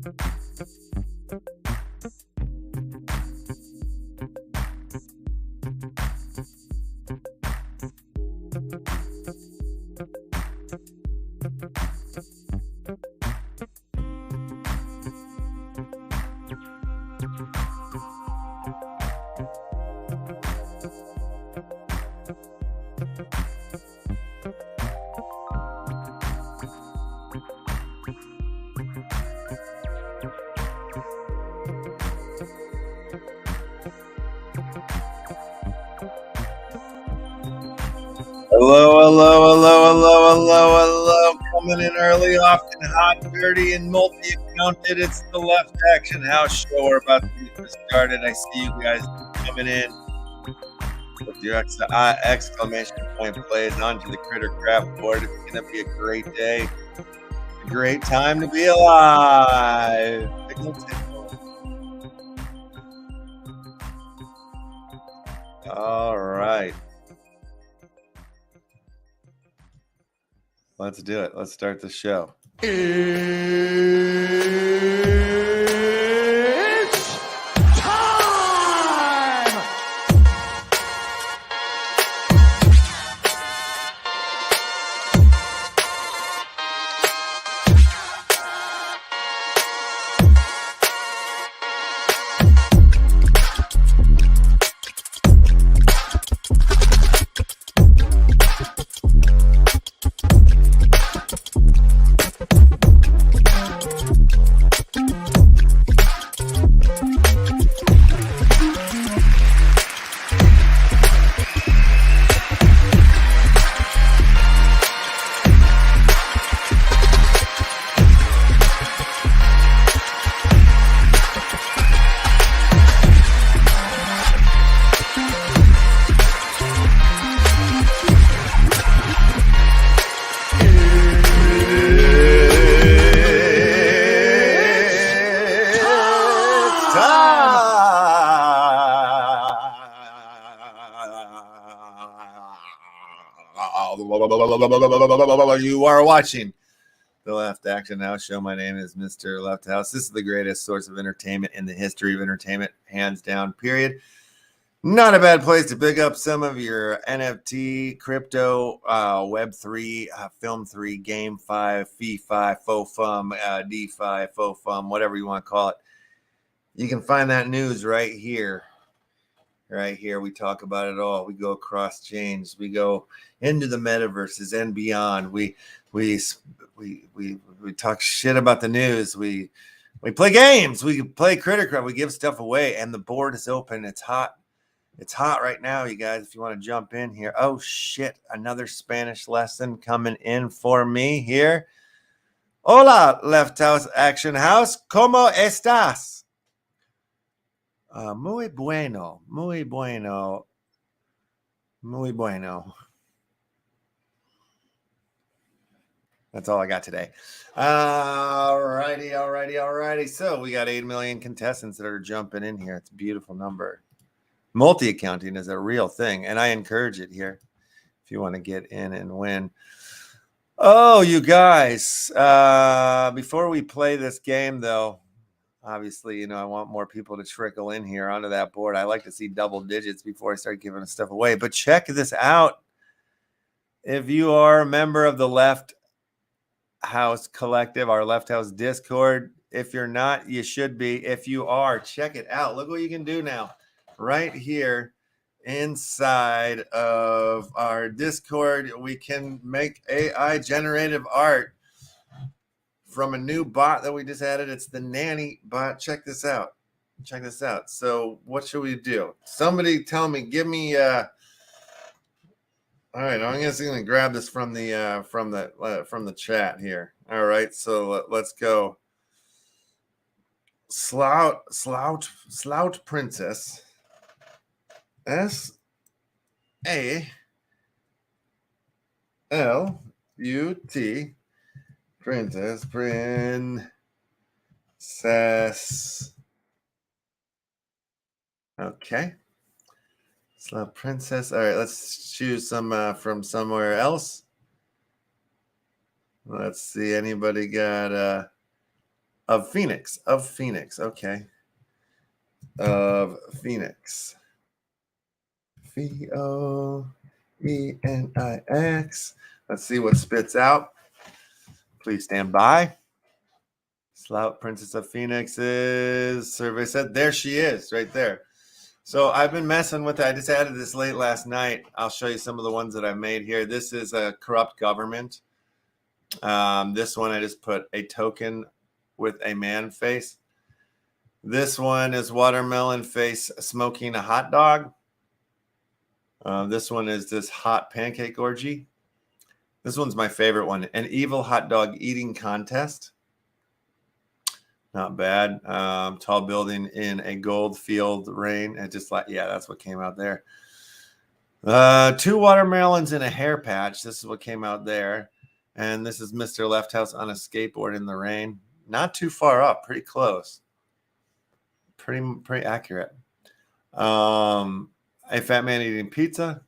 Hello. Coming in early, often hot, dirty, and multi-accounted. It's the Left Action House show. We're about to get started. I see you guys coming in with your exclamation point plays onto the Critter Craft board. It's going to be a great day. A great time to be alive. Tickle. All right. Let's do it. Let's start the show. It's time! You are watching the Left Action House show. My name is Mr. Left House. This is the greatest source of entertainment in the history of entertainment, hands down, period. Not a bad place to pick up some of your NFT, crypto, Web3, Film 3, Game 5, Fee-Fi, Fo-Fum, DeFi, Fo-Fum, whatever you want to call it. You can find that news right here. Right here, we talk about it all. We go across chains. We go into the metaverses and beyond. We talk shit about the news. We play games. We play Critter Craft. We give stuff away, and the board is open. It's hot. It's hot right now, you guys. If you want to jump in here. Oh shit! Another Spanish lesson coming in for me here. Hola, Left House Action House. ¿Cómo estás? Muy bueno. That's all I got today. Alrighty. So we got 8 million contestants that are jumping in here. It's a beautiful number. Multi-accounting is a real thing, and I encourage it here if you want to get in and win. Oh, you guys, before we play this game, though, obviously, I want more people to trickle in here onto that board. I like to see double digits before I start giving stuff away. But check this out. If you are a member of the Left House Collective, our Left House Discord, if you're not, you should be. If you are, check it out. Look what you can do now. Right here inside of our Discord, we can make AI generative art from a new bot that we just added. It's the Nanny bot. Check this out. So what should we do? Somebody tell me, give me all right, I'm just gonna grab this from the chat here. All right, so let's go. Slout Princess. SALUT Princess. Okay. Slow Princess. All right, let's choose some from somewhere else. Let's see. Anybody got Of Phoenix. Of Phoenix. Okay. Of Phoenix. Phoenix. Let's see what spits out. Please stand by. Slout Princess of Phoenix's survey said there she is right there. So I've been messing with it. I just added this late last night. I'll show you some of the ones that I made here. This is a corrupt government. This one I just put a token with a man face. This one is watermelon face smoking a hot dog. This one is this hot pancake orgy. This one's my favorite one. An evil hot dog eating contest. Not bad. Tall building in a gold field rain. And just like, yeah, that's what came out there. 2 watermelons in a hair patch. This is what came out there. And this is Mr. Left House on a skateboard in the rain. Not too far up. Pretty close. Pretty accurate. A fat man eating pizza.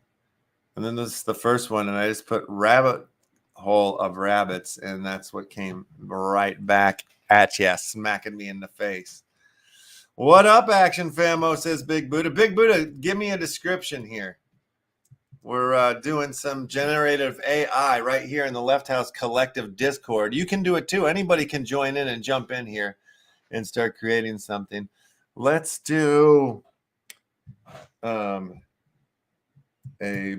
And then this is the first one. And I just put rabbit hole of rabbits. And that's what came right back at you, smacking me in the face. What up, Action Famo, says Big Buddha. Big Buddha, give me a description here. We're doing some generative AI right here in the Left House Collective Discord. You can do it too. Anybody can join in and jump in here and start creating something. Let's do a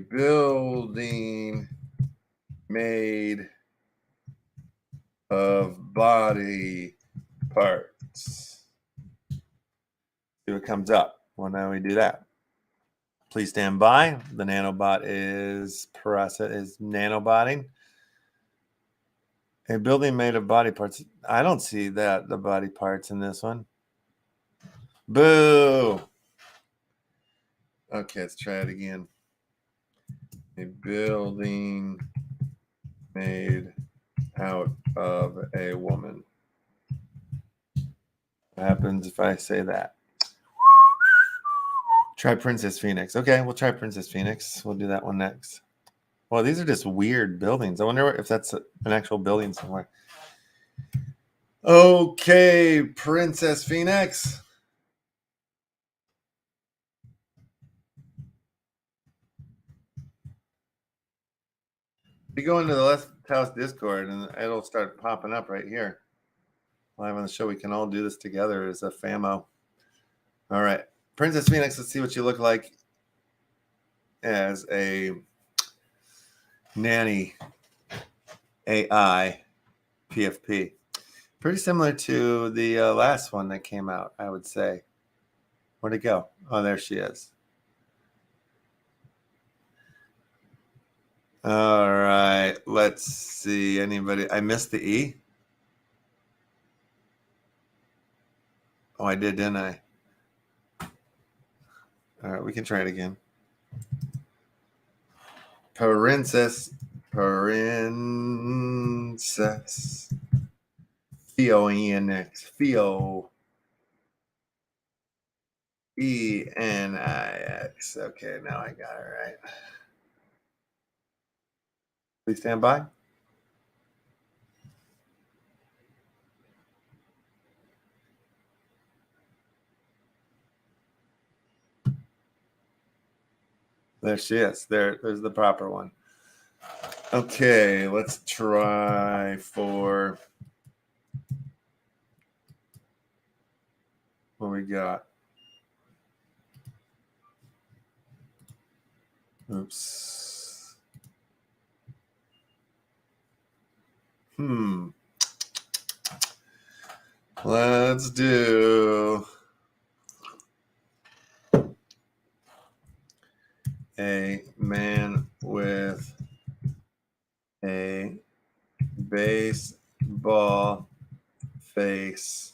building made of body parts. See what comes up. Well, now we do that. Please stand by. The nanobot is nanobotting. A building made of body parts. I don't see the body parts in this one. Boo. Okay, let's try it again. A building made out of a woman. What happens if I say that? Try Princess Phoenix. Okay, we'll try Princess Phoenix. We'll do that one next. Well, these are just weird buildings. I wonder if that's an actual building somewhere. Okay, Princess Phoenix. You go into the Left House Discord and it'll start popping up right here. Live on the show. We can all do this together as a famo. All right. Princess Phoenix, let's see what you look like as a nanny AI PFP. Pretty similar to the last one that came out, I would say. Where'd it go? Oh, there she is. All right. Let's see. Anybody? I missed the E. Oh, I did, didn't I? All right, we can try it again. Princess. Phoenix. Theo. ENIX. Okay, now I got it right. Please stand by. There she is. There's the proper one. Okay, let's try for what we got. Oops. Let's do a man with a baseball face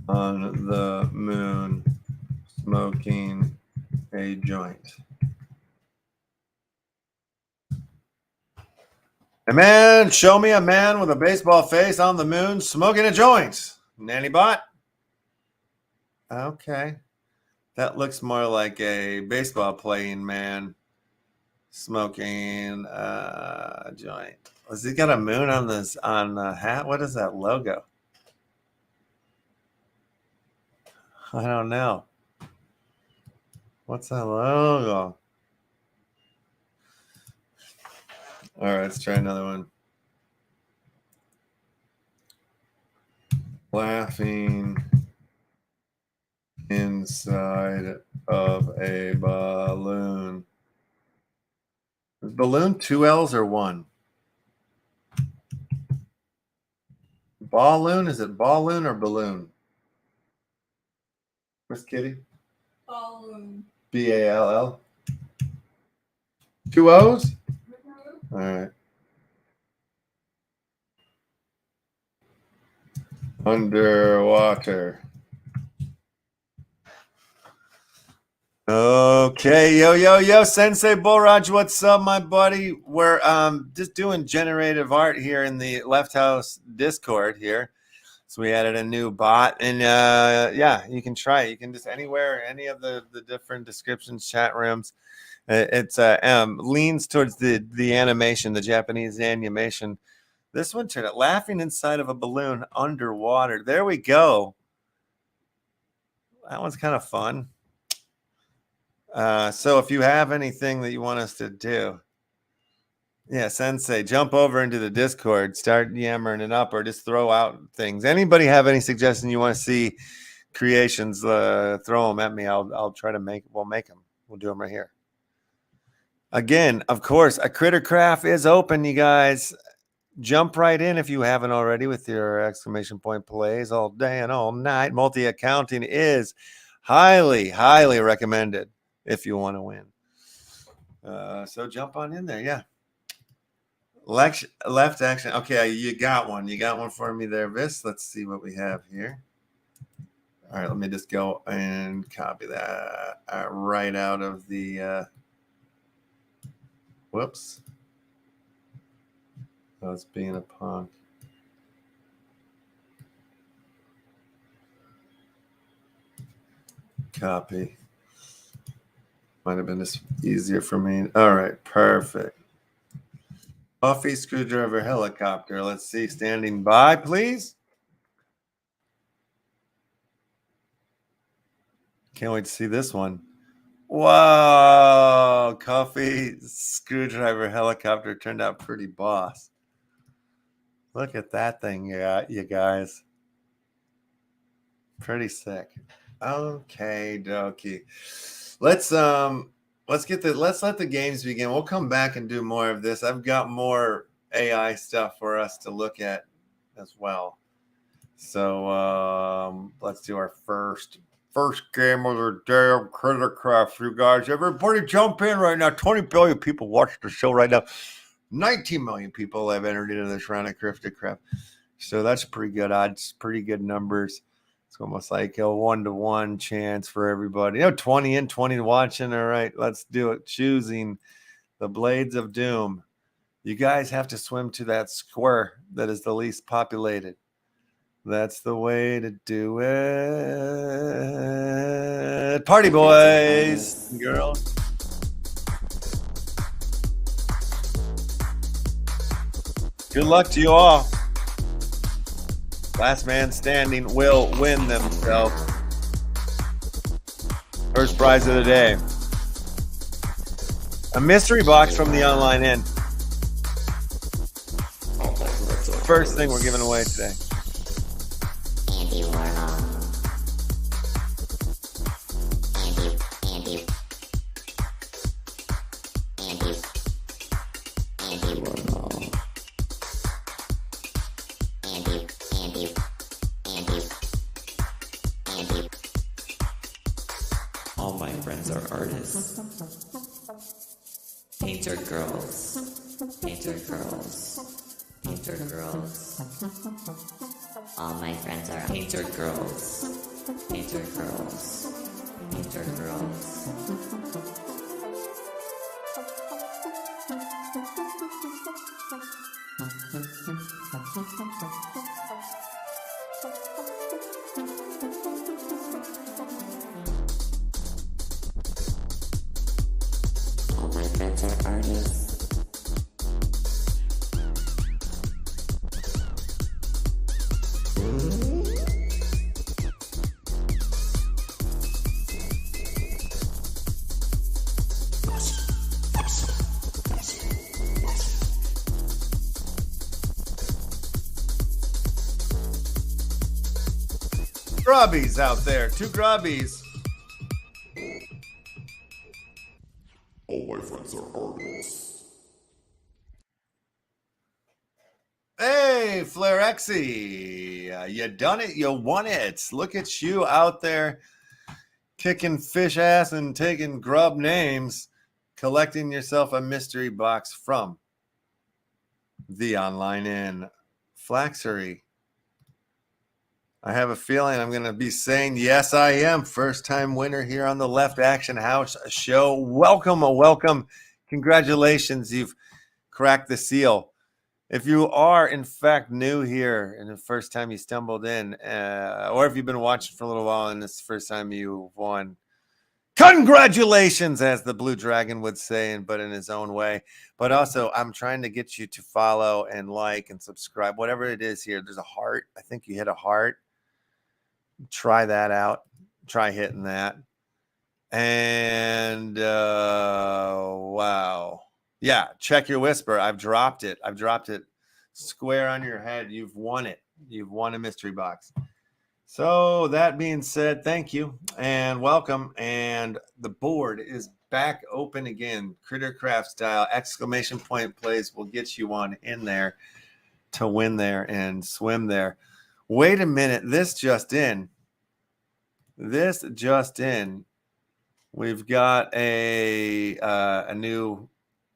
on the moon smoking a joint. Hey man, show me a man with a baseball face on the moon smoking a joint. Nanny bot. Okay. That looks more like a baseball playing man smoking joint. Has he got a moon on this on the hat? What is that logo? I don't know. What's that logo? All right, let's try another one. Laughing inside of a balloon. Is balloon 2 L's or 1? Balloon? Is it balloon or balloon? Miss Kitty? Balloon. B-A-L-L? 2 O's? All right. Underwater. Okay, yo, Sensei Bullraj, what's up, my buddy? We're just doing generative art here in the Left House Discord here. So we added a new bot, and yeah, you can try it. You can just anywhere, any of the different descriptions, chat rooms. It's leans towards the animation, the Japanese animation. This one turned out laughing inside of a balloon underwater. There we go. That one's kind of fun. So if you have anything that you want us to do, yeah, Sensei, jump over into the Discord, start yammering it up, or just throw out things. Anybody have any suggestions you want to see creations? Throw them at me. I'll try to make. We'll make them. We'll do them right here. Again, of course, a Critter Craft is open, you guys. Jump right in if you haven't already with your exclamation point plays all day and all night. Multi-accounting is highly, highly recommended if you want to win. So jump on in there. Yeah. Left action. Okay, you got one. You got one for me there, Vis. Let's see what we have here. All right, let me just go and copy that right out of the whoops. I was being a punk. Copy. Might have been just easier for me. All right, perfect. Coffee screwdriver helicopter. Let's see. Standing by, please. Can't wait to see this one. Wow. Coffee screwdriver helicopter turned out pretty boss. Look at that thing, you guys. Pretty sick. Okay, dokie. Let's let the games begin. We'll come back and do more of this. I've got more AI stuff for us to look at as well. So let's do our first game of the day of Critter Craft, you guys. Everybody jump in right now. 20 billion people watch the show right now. 19 million people have entered into this round of Critter Craft. So that's pretty good odds, pretty good numbers. It's almost like a 1-to-1 chance for everybody. 20 in, 20 watching. All right, let's do it. Choosing the Blades of Doom. You guys have to swim to that square that is the least populated. That's the way to do it. Party boys and girls. Good luck to you all. Last man standing will win themselves. First prize of the day. A mystery box from the online end. First thing we're giving away today. All my friends are artists. Painter girls. Painter girls. Painter girls. All my friends are painter girls. Painter girls. Painter girls. All my friends are artists. Grubbies out there, 2 grubbies. All my friends are artists. Hey, Flarexy, you done it, you won it. Look at you out there kicking fish ass and taking grub names, collecting yourself a mystery box from the online in Flaxery. I have a feeling I'm going to be saying, yes, I am. First time winner here on the Left Action House show. Welcome, welcome. Congratulations. You've cracked the seal. If you are, in fact, new here and the first time you stumbled in, or if you've been watching for a little while and this is the first time you won, congratulations, as the Blue Dragon would say, but in his own way. But also, I'm trying to get you to follow and like and subscribe, whatever it is here. There's a heart. I think you hit a heart. Try that out. Try hitting that. And wow. Yeah, check your whisper. I've dropped it. I've dropped it square on your head. You've won it. You've won a mystery box. So that being said, thank you and welcome. And the board is back open again. Crittercraft style exclamation point plays will get you on in there to win there and swim there. Wait a minute. This just in. We've got a new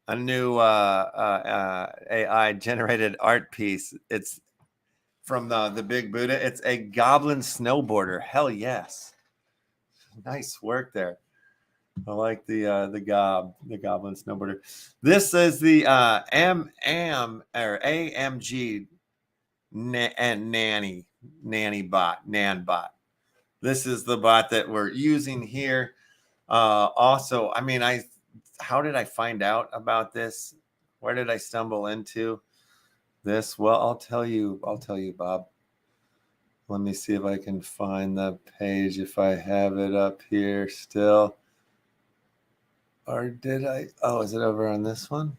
AI generated art piece. It's from the Big Buddha. It's a goblin snowboarder. Hell yes. Nice work there. I like the goblin snowboarder. This is the AMG nanny bot, nan bot. This is the bot that we're using here. Also, I mean, how did I find out about this? Where did I stumble into this? Well, I'll tell you, Bob. Let me see if I can find the page, if I have it up here still. Or did I? Oh, is it over on this one?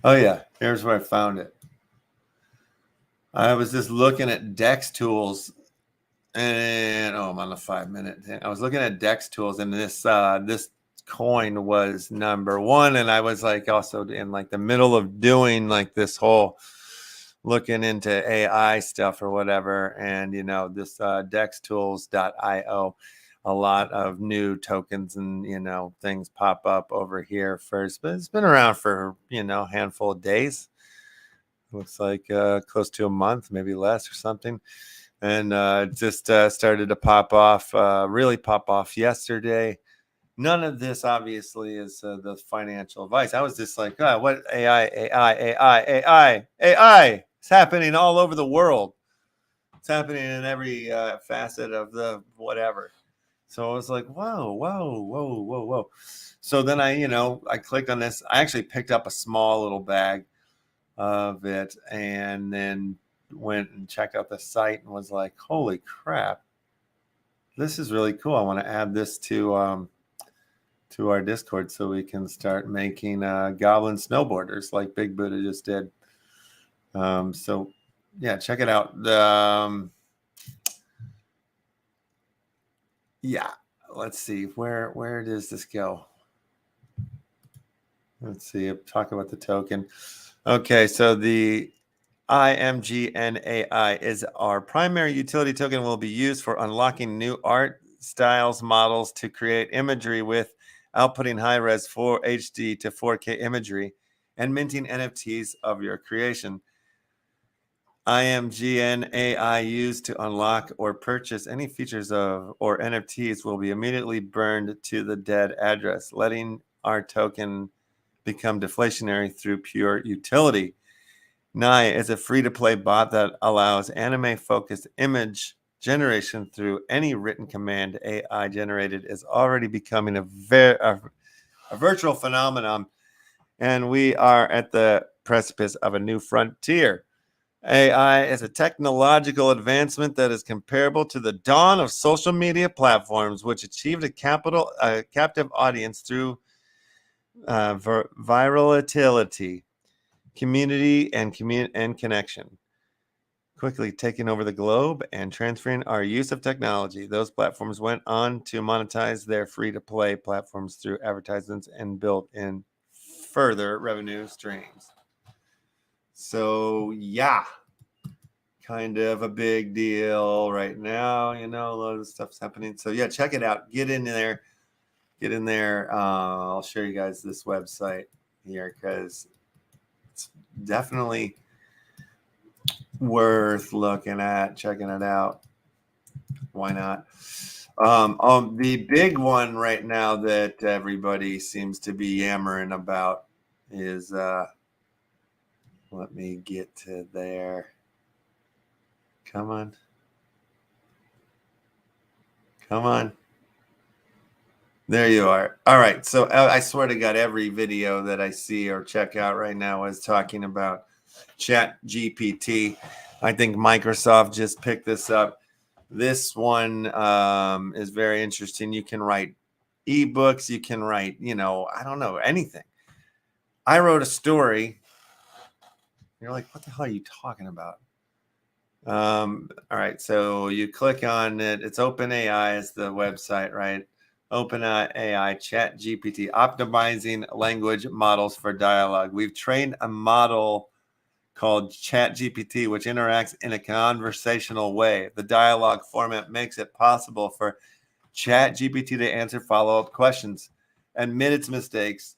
Oh, yeah. Here's where I found it. I was just looking at Dex Tools, and I'm on the 5-minute thing. I was looking at Dex Tools, and this coin was number 1, and I was like also in like the middle of doing like this whole looking into AI stuff or whatever, and this dextools.io, a lot of new tokens and things pop up over here first, but it's been around for a handful of days. Looks like close to a month, maybe less or something. And just started to pop off, really pop off yesterday. None of this obviously is the financial advice. I was just like, what AI. It's happening all over the world. It's happening in every facet of the whatever. So I was like, whoa. So then I clicked on this. I actually picked up a small little bag of it and then went and checked out the site and was like, holy crap, this is really cool. I want to add this to our Discord so we can start making goblin snowboarders like Big Buddha just did. So yeah, check it out. Yeah, let's see, where does this go? Let's see, talk about the token. Okay, so the IMGNAI is our primary utility token, will be used for unlocking new art styles models to create imagery with outputting high-res 4 HD to 4K imagery and minting NFTs of your creation. IMGNAI used to unlock or purchase any features of or NFTs will be immediately burned to the dead address, letting our token become deflationary through pure utility. Nai is a free-to-play bot that allows anime-focused image generation through any written command. AI generated is already becoming a virtual phenomenon And we are at the precipice of a new frontier. AI is a technological advancement that is comparable to the dawn of social media platforms, which achieved a captive audience through virality, community, and connection, quickly taking over the globe and transferring our use of technology. Those platforms went on to monetize their free-to-play platforms through advertisements and built in further revenue streams. So, yeah, kind of a big deal right now. A lot of stuff's happening. So, yeah, check it out. Get in there. I'll show you guys this website here because it's definitely worth looking at, checking it out. Why not? The big one right now that everybody seems to be yammering about is let me get to there. Come on. There you are. All right. So I swear to God, every video that I see or check out right now is talking about ChatGPT. I think Microsoft just picked this up. This one is very interesting. You can write ebooks. You can write, I don't know, anything. I wrote a story. You're like, what the hell are you talking about? All right. So you click on it. It's OpenAI is the website, right? OpenAI ChatGPT, optimizing language models for dialogue. We've trained a model called ChatGPT, which interacts in a conversational way. The dialogue format makes it possible for ChatGPT to answer follow-up questions, admit its mistakes,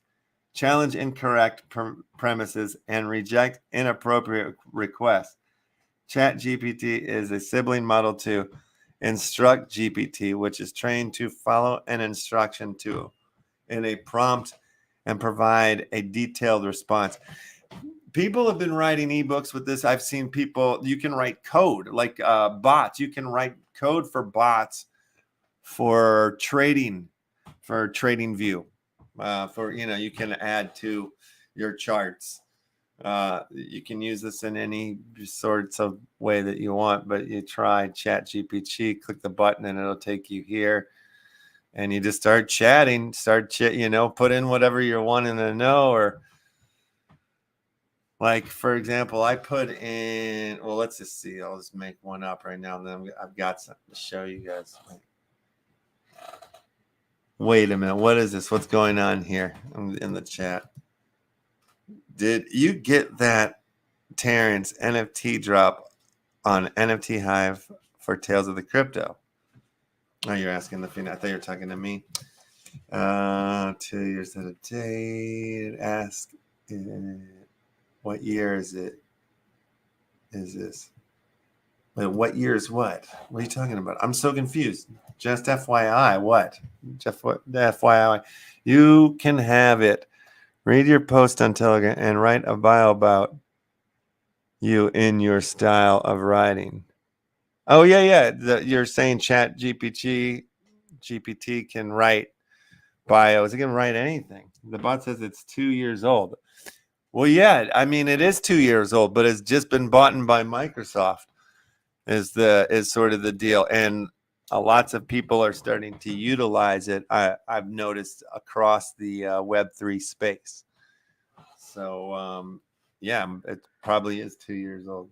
challenge incorrect premises, and reject inappropriate requests. ChatGPT is a sibling model to Instruct GPT, which is trained to follow an instruction to in a prompt and provide a detailed response. People have been writing ebooks with this. I've seen people, you can write code like bots. You can write code for bots for trading view. You can add to your charts. You can use this in any sorts of way that you want, but you try ChatGPT, click the button and it'll take you here and you just start chatting, put in whatever you're wanting to know. Or like, for example, I put in, well, let's just see. I'll just make one up right now. And then I've got something to show you guys. Wait a minute. What is this? What's going on here? I'm in the chat. Did you get that Terrence NFT drop on NFT Hive for Tales of the Crypto? Oh, you're asking the thing. I thought you were talking to me. 2 years at a date. Ask, what year is it? Is this? Wait, what year is what? What are you talking about? I'm so confused. Just FYI, what? Just what? FYI, you can have it. Read your post on Telegram and write a bio about you in your style of writing. Oh, yeah. You're saying ChatGPT can write bios. It can write anything. The bot says it's 2 years old. Well, yeah, I mean, it is 2 years old, but it's just been bought by Microsoft is sort of the deal. And lots of people are starting to utilize it. I've noticed across the Web3 space. So, yeah, it probably is 2 years old.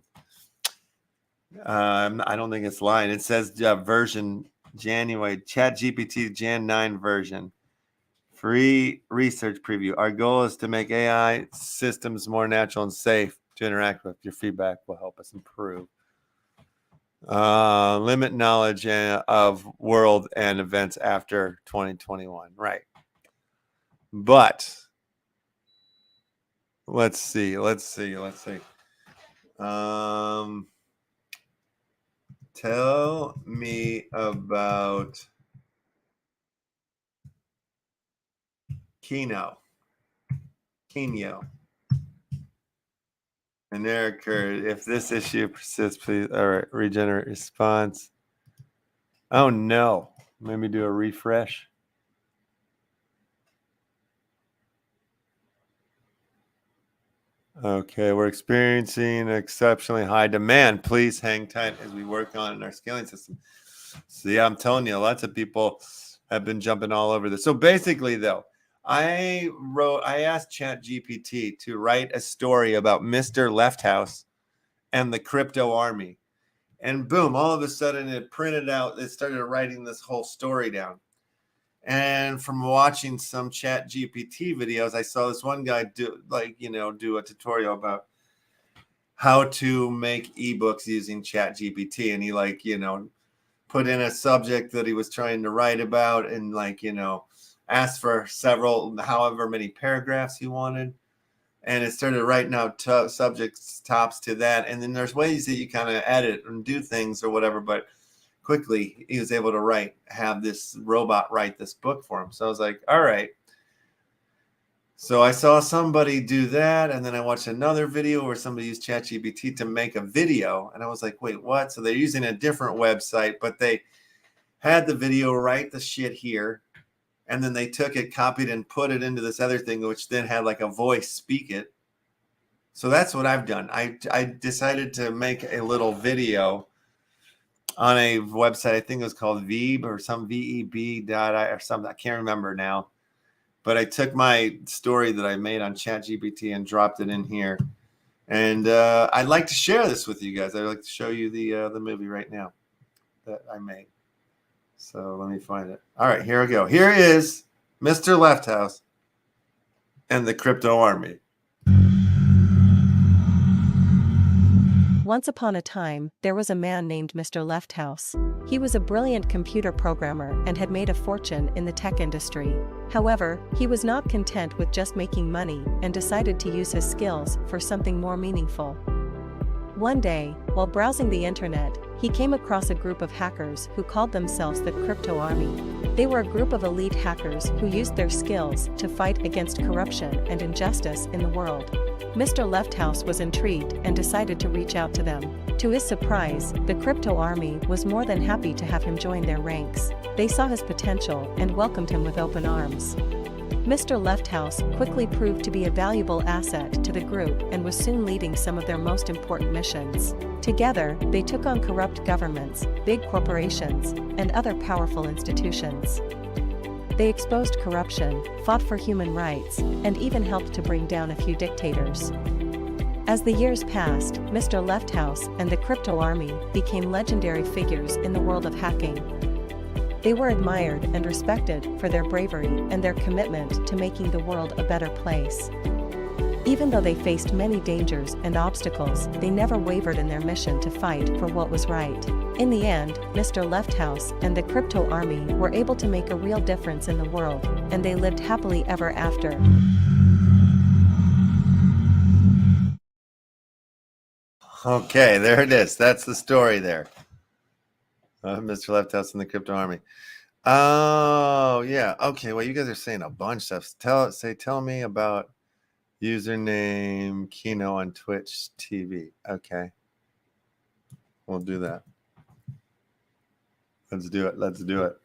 I don't think it's lying. It says version January, ChatGPT Jan 9 version. Free research preview. Our goal is to make AI systems more natural and safe to interact with. Your feedback will help us improve. Limit knowledge of world and events after 2021. Right. But let's see. Tell me about Kino. An error occurred. If this issue persists, please regenerate response. Oh no. Maybe do a refresh. Okay, we're experiencing exceptionally high demand. Please hang tight as we work on our scaling system. So yeah, I'm telling you, lots of people have been jumping all over this. So basically, though, I asked ChatGPT to write a story about Mr. Lefthouse and the crypto army. And boom, all of a sudden it printed out, it started writing this whole story down. And from watching some ChatGPT videos, I saw this one guy do a tutorial about how to make ebooks using ChatGPT. And he put in a subject that he was trying to write about and asked for however many paragraphs he wanted. And it started writing out subjects tops to that. And then there's ways that you kind of edit and do things or whatever, but quickly he was able to have this robot write this book for him. So I was like, all right. So I saw somebody do that, and then I watched another video where somebody used ChatGPT to make a video, and I was like, wait, what? So they're using a different website, but they had the video write the shit here, and then they took it, copied, and put it into this other thing, which then had like a voice speak it. So that's what I've done. I decided to make a little video on a website. I think it was called Veeb or some VEB.I or something. I can't remember now. But I took my story that I made on ChatGPT and dropped it in here. And I'd like to share this with you guys. I'd like to show you the movie right now that I made. So let me find it. All right, here we go. Here is Mr. Lefthouse and the crypto army. Once upon a time, there was a man named Mr. Lefthouse. He was a brilliant computer programmer and had made a fortune in the tech industry. However, he was not content with just making money and decided to use his skills for something more meaningful. One day, while browsing the internet, he came across a group of hackers who called themselves the Crypto Army. They were a group of elite hackers who used their skills to fight against corruption and injustice in the world. Mr. Lefthouse was intrigued and decided to reach out to them. To his surprise, the Crypto Army was more than happy to have him join their ranks. They saw his potential and welcomed him with open arms. Mr. Lefthouse quickly proved to be a valuable asset to the group and was soon leading some of their most important missions. Together, they took on corrupt governments, big corporations, and other powerful institutions. They exposed corruption, fought for human rights, and even helped to bring down a few dictators. As the years passed, Mr. Lefthouse and the Crypto Army became legendary figures in the world of hacking. They were admired and respected for their bravery and their commitment to making the world a better place. Even though they faced many dangers and obstacles, they never wavered in their mission to fight for what was right. In the end, Mr. Lefthouse and the Crypto Army were able to make a real difference in the world, and they lived happily ever after. Okay, there it is. That's the story there. Mr. Lefthouse and the Crypto Army. Oh, yeah. Okay, well, you guys are saying a bunch of stuff. Tell me about username Kino on Twitch TV. Okay. We'll do that. Let's do it.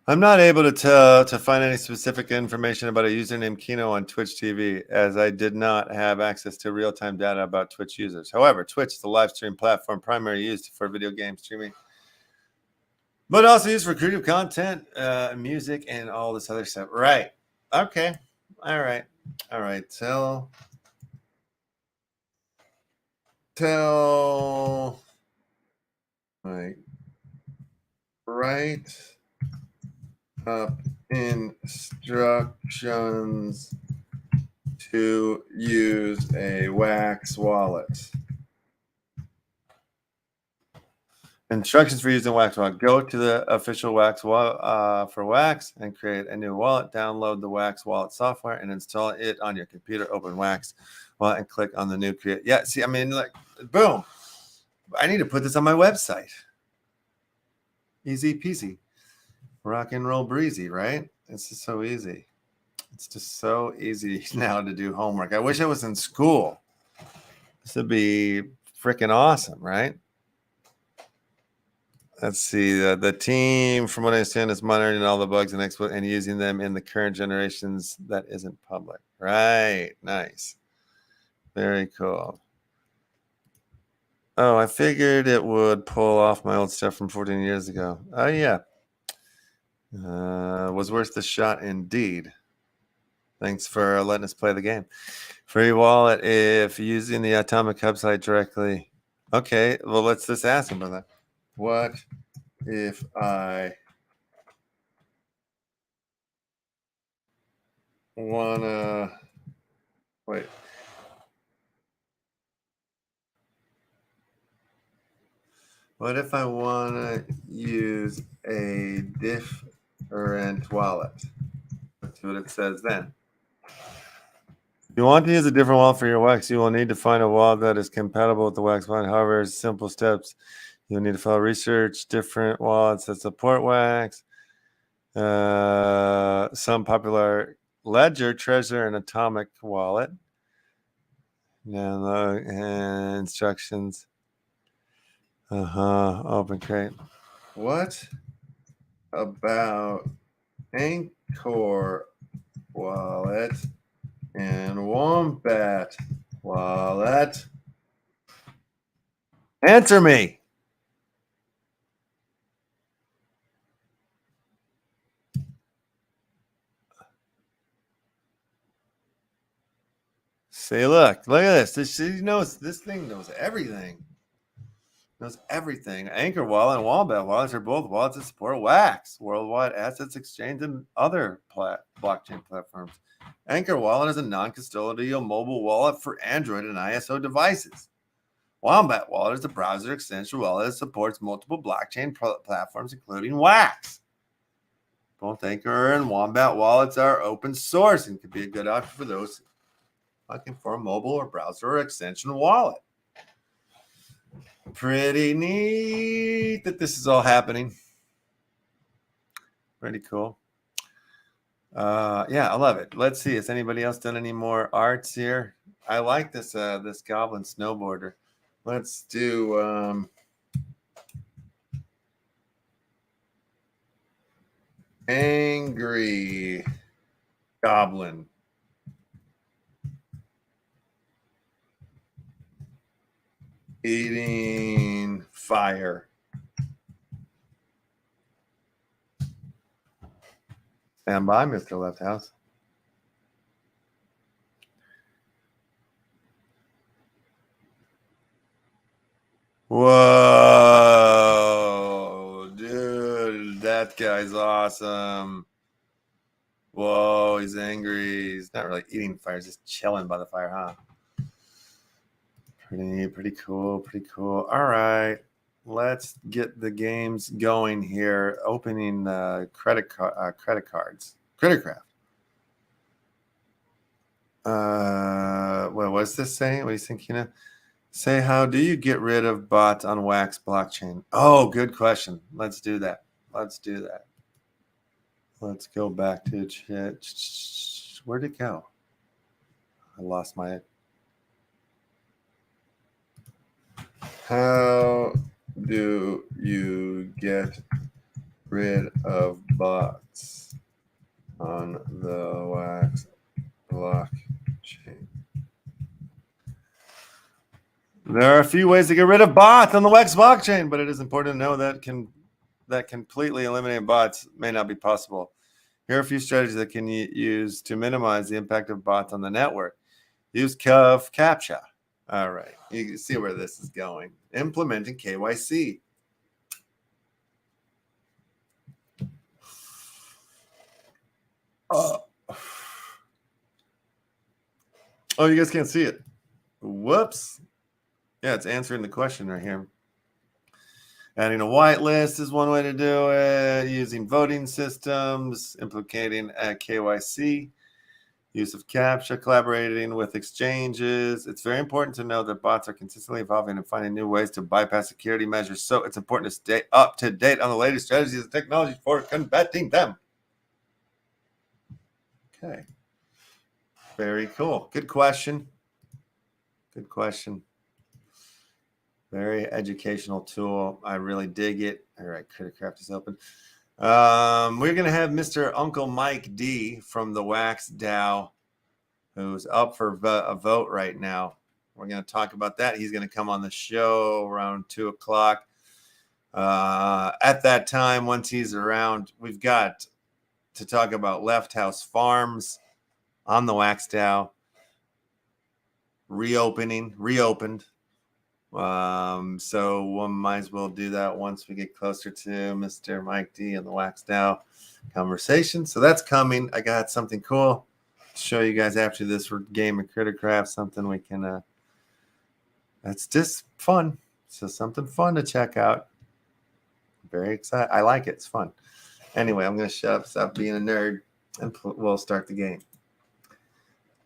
I'm not able to find any specific information about a username Kino on Twitch TV, as I did not have access to real-time data about Twitch users. However, Twitch is the live stream platform primarily used for video game streaming, but also used for creative content, music, and all this other stuff. Right. Okay. All right. Tell right up instructions to use a Wax wallet. Instructions for using Wax wallet. Go to the official Wax wallet for Wax and create a new wallet. Download the Wax wallet software and install it on your computer. Open Wax wallet and click on the new create. Yeah, see, I mean, like, boom. I need to put this on my website. Easy peasy. Rock and roll breezy, right? It's just so easy. It's just so easy now to do homework. I wish I was in school. This would be freaking awesome, right? Let's see. The team, from what I understand, is monitoring all the bugs and using them in the current generations that isn't public. Right. Nice. Very cool. Oh, I figured it would pull off my old stuff from 14 years ago. Oh, yeah. Was worth the shot indeed. Thanks for letting us play the game. Free wallet if using the Atomic Hub site directly. Okay, well, let's just ask him about that. What if I wanna wait? What if I wanna use a different wallet? Let's see what it says then. If you want to use a different wallet for your Wax, you will need to find a wallet that is compatible with the Wax wallet. However, simple steps. You'll need to file research different wallets that support Wax. Some popular Ledger, Treasure, and Atomic wallet. And instructions. Open crate. What about Anchor wallet and Wombat wallet? Answer me. Say, look at this. This thing knows everything. Knows everything. Anchor wallet and Wombat wallets are both wallets that support Wax, Worldwide Assets Exchange, and other blockchain platforms. Anchor wallet is a non-custodial mobile wallet for Android and ISO devices. Wombat wallet is a browser extension wallet that supports multiple blockchain platforms, including Wax. Both Anchor and Wombat wallets are open source and could be a good option for those looking for a mobile or browser or extension wallet. Pretty neat that this is all happening. Pretty cool. Yeah, I love it. Let's see. Has anybody else done any more arts here? I like this this goblin snowboarder. Let's do angry goblin. Eating fire. Stand by, Mr. Left House. Whoa, dude, that guy's awesome. Whoa, he's angry. He's not really eating fire. He's just chilling by the fire, huh? Pretty cool. Pretty cool. All right, let's get the games going here. Opening credit cards. Creditcraft. What's this saying? What do you think, Kina? Say, how do you get rid of bots on Wax blockchain? Oh, good question. Let's do that. Let's go back to chat. Where'd it go? I lost my... How do you get rid of bots on the Wax blockchain? There are a few ways to get rid of bots on the Wax blockchain, but it is important to know that completely eliminating bots may not be possible. Here are a few strategies that can use to minimize the impact of bots on the network. Use CAPTCHA. All right, you can see where this is going. Implementing KYC. Oh, you guys can't see it. Whoops. Yeah, it's answering the question right here. Adding a whitelist is one way to do it. Using voting systems, implicating KYC. Use of CAPTCHA, collaborating with exchanges. It's very important to know that bots are consistently evolving and finding new ways to bypass security measures. So it's important to stay up to date on the latest strategies and technologies for combating them. Okay. Very cool. Good question. Good question. Very educational tool. I really dig it. All right, Criticraft is open. We're going to have Mr. Uncle Mike D from the WAXDAO, who's up for a vote right now. We're going to talk about that. He's going to come on the show around 2 o'clock. At that time, once he's around, we've got to talk about Left House Farms on the WAXDAO reopened. So one might as well do that once we get closer to Mr. Mike D and the WAXDAO conversation. So that's coming. I got something cool to show you guys after this game of Criticraft, something we can that's just fun. So something fun to check out. Very excited. I like it. It's fun. Anyway, I'm going to shut up, stop being a nerd, and we'll start the game.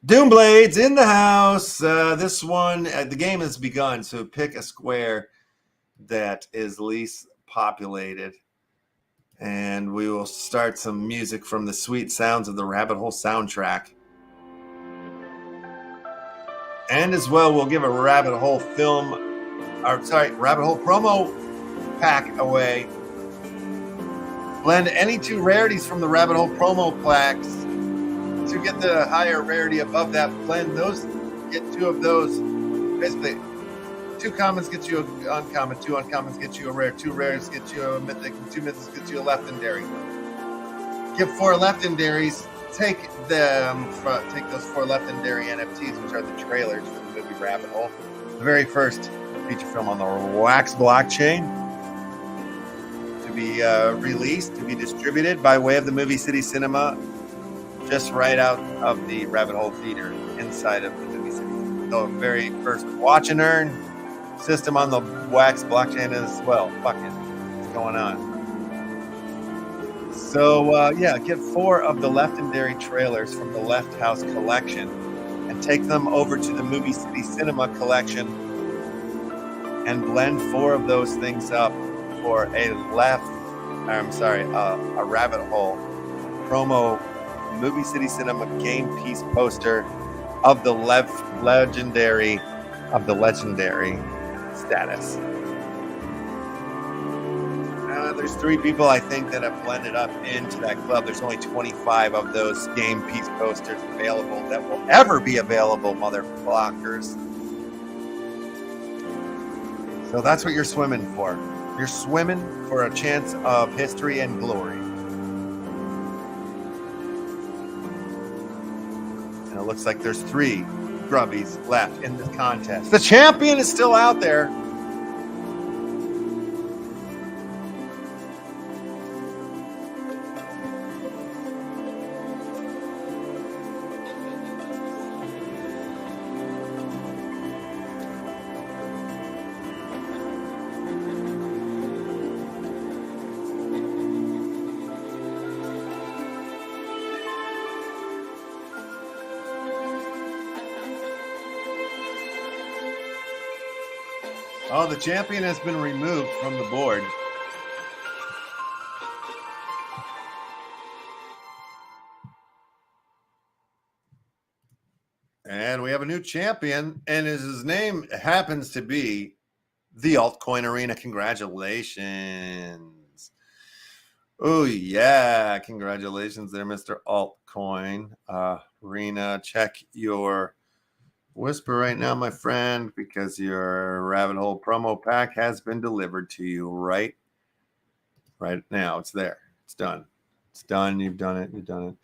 Doomblades in the house. This one, the game has begun. So pick a square that is least populated. And we will start some music from the sweet sounds of the Rabbit Hole soundtrack. And as well, we'll give a Rabbit Hole Rabbit Hole promo pack away. Blend any 2 rarities from the Rabbit Hole promo packs to get the higher rarity above that. Blend those, get 2 of those. Basically, 2 commons get you an uncommon, 2 uncommons get you a rare, 2 rares get you a mythic, and 2 mythics get you a legendary. Get 4 legendaries. Take those 4 legendary NFTs, which are the trailers for the movie Rabbit Hole. The very first feature film on the Wax blockchain to be released, to be distributed by way of the Movie City Cinema, just right out of the Rabbit Hole Theater inside of the Movie City. The very first watch and earn system on the Wax blockchain as well. Fuck it. What's going on? So, get 4 of the legendary trailers from the Left House collection and take them over to the Movie City Cinema collection and blend 4 of those things up for a Rabbit Hole promo Movie City Cinema game piece poster of the legendary status. There's 3 people I think that have blended up into that club. There's only 25 of those game piece posters available that will ever be available, motherfuckers. So that's what you're swimming for. You're swimming for a chance of history and glory. And it looks like there's 3 grubbies left in this contest. The champion is still out there. Oh, the champion has been removed from the board. And we have a new champion, and his name happens to be the Altcoin Arena. Congratulations. Oh, yeah. Congratulations there, Mr. Altcoin Arena. Check your whisper right now, my friend, because your Rabbit Hole promo pack has been delivered to you right now. It's there. It's done. It's done. You've done it. You've done it.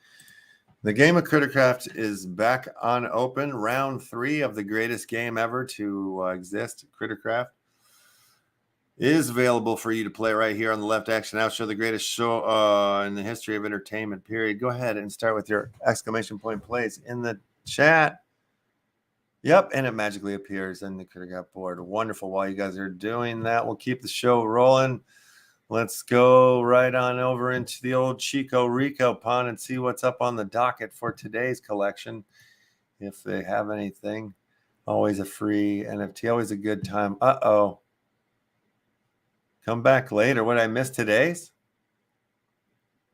The game of Criticraft is back on open. Round 3 of the greatest game ever to exist. Criticraft is available for you to play right here on the Left Action Out Show, the greatest show in the history of entertainment, period. Go ahead and start with your exclamation point plays in the chat. Yep, and it magically appears in the Criticraft board. Wonderful. While you guys are doing that, we'll keep the show rolling. Let's go right on over into the old Chico Rico pond and see what's up on the docket for today's collection. If they have anything. Always a free NFT. Always a good time. Uh-oh. Come back later. What, I missed today's?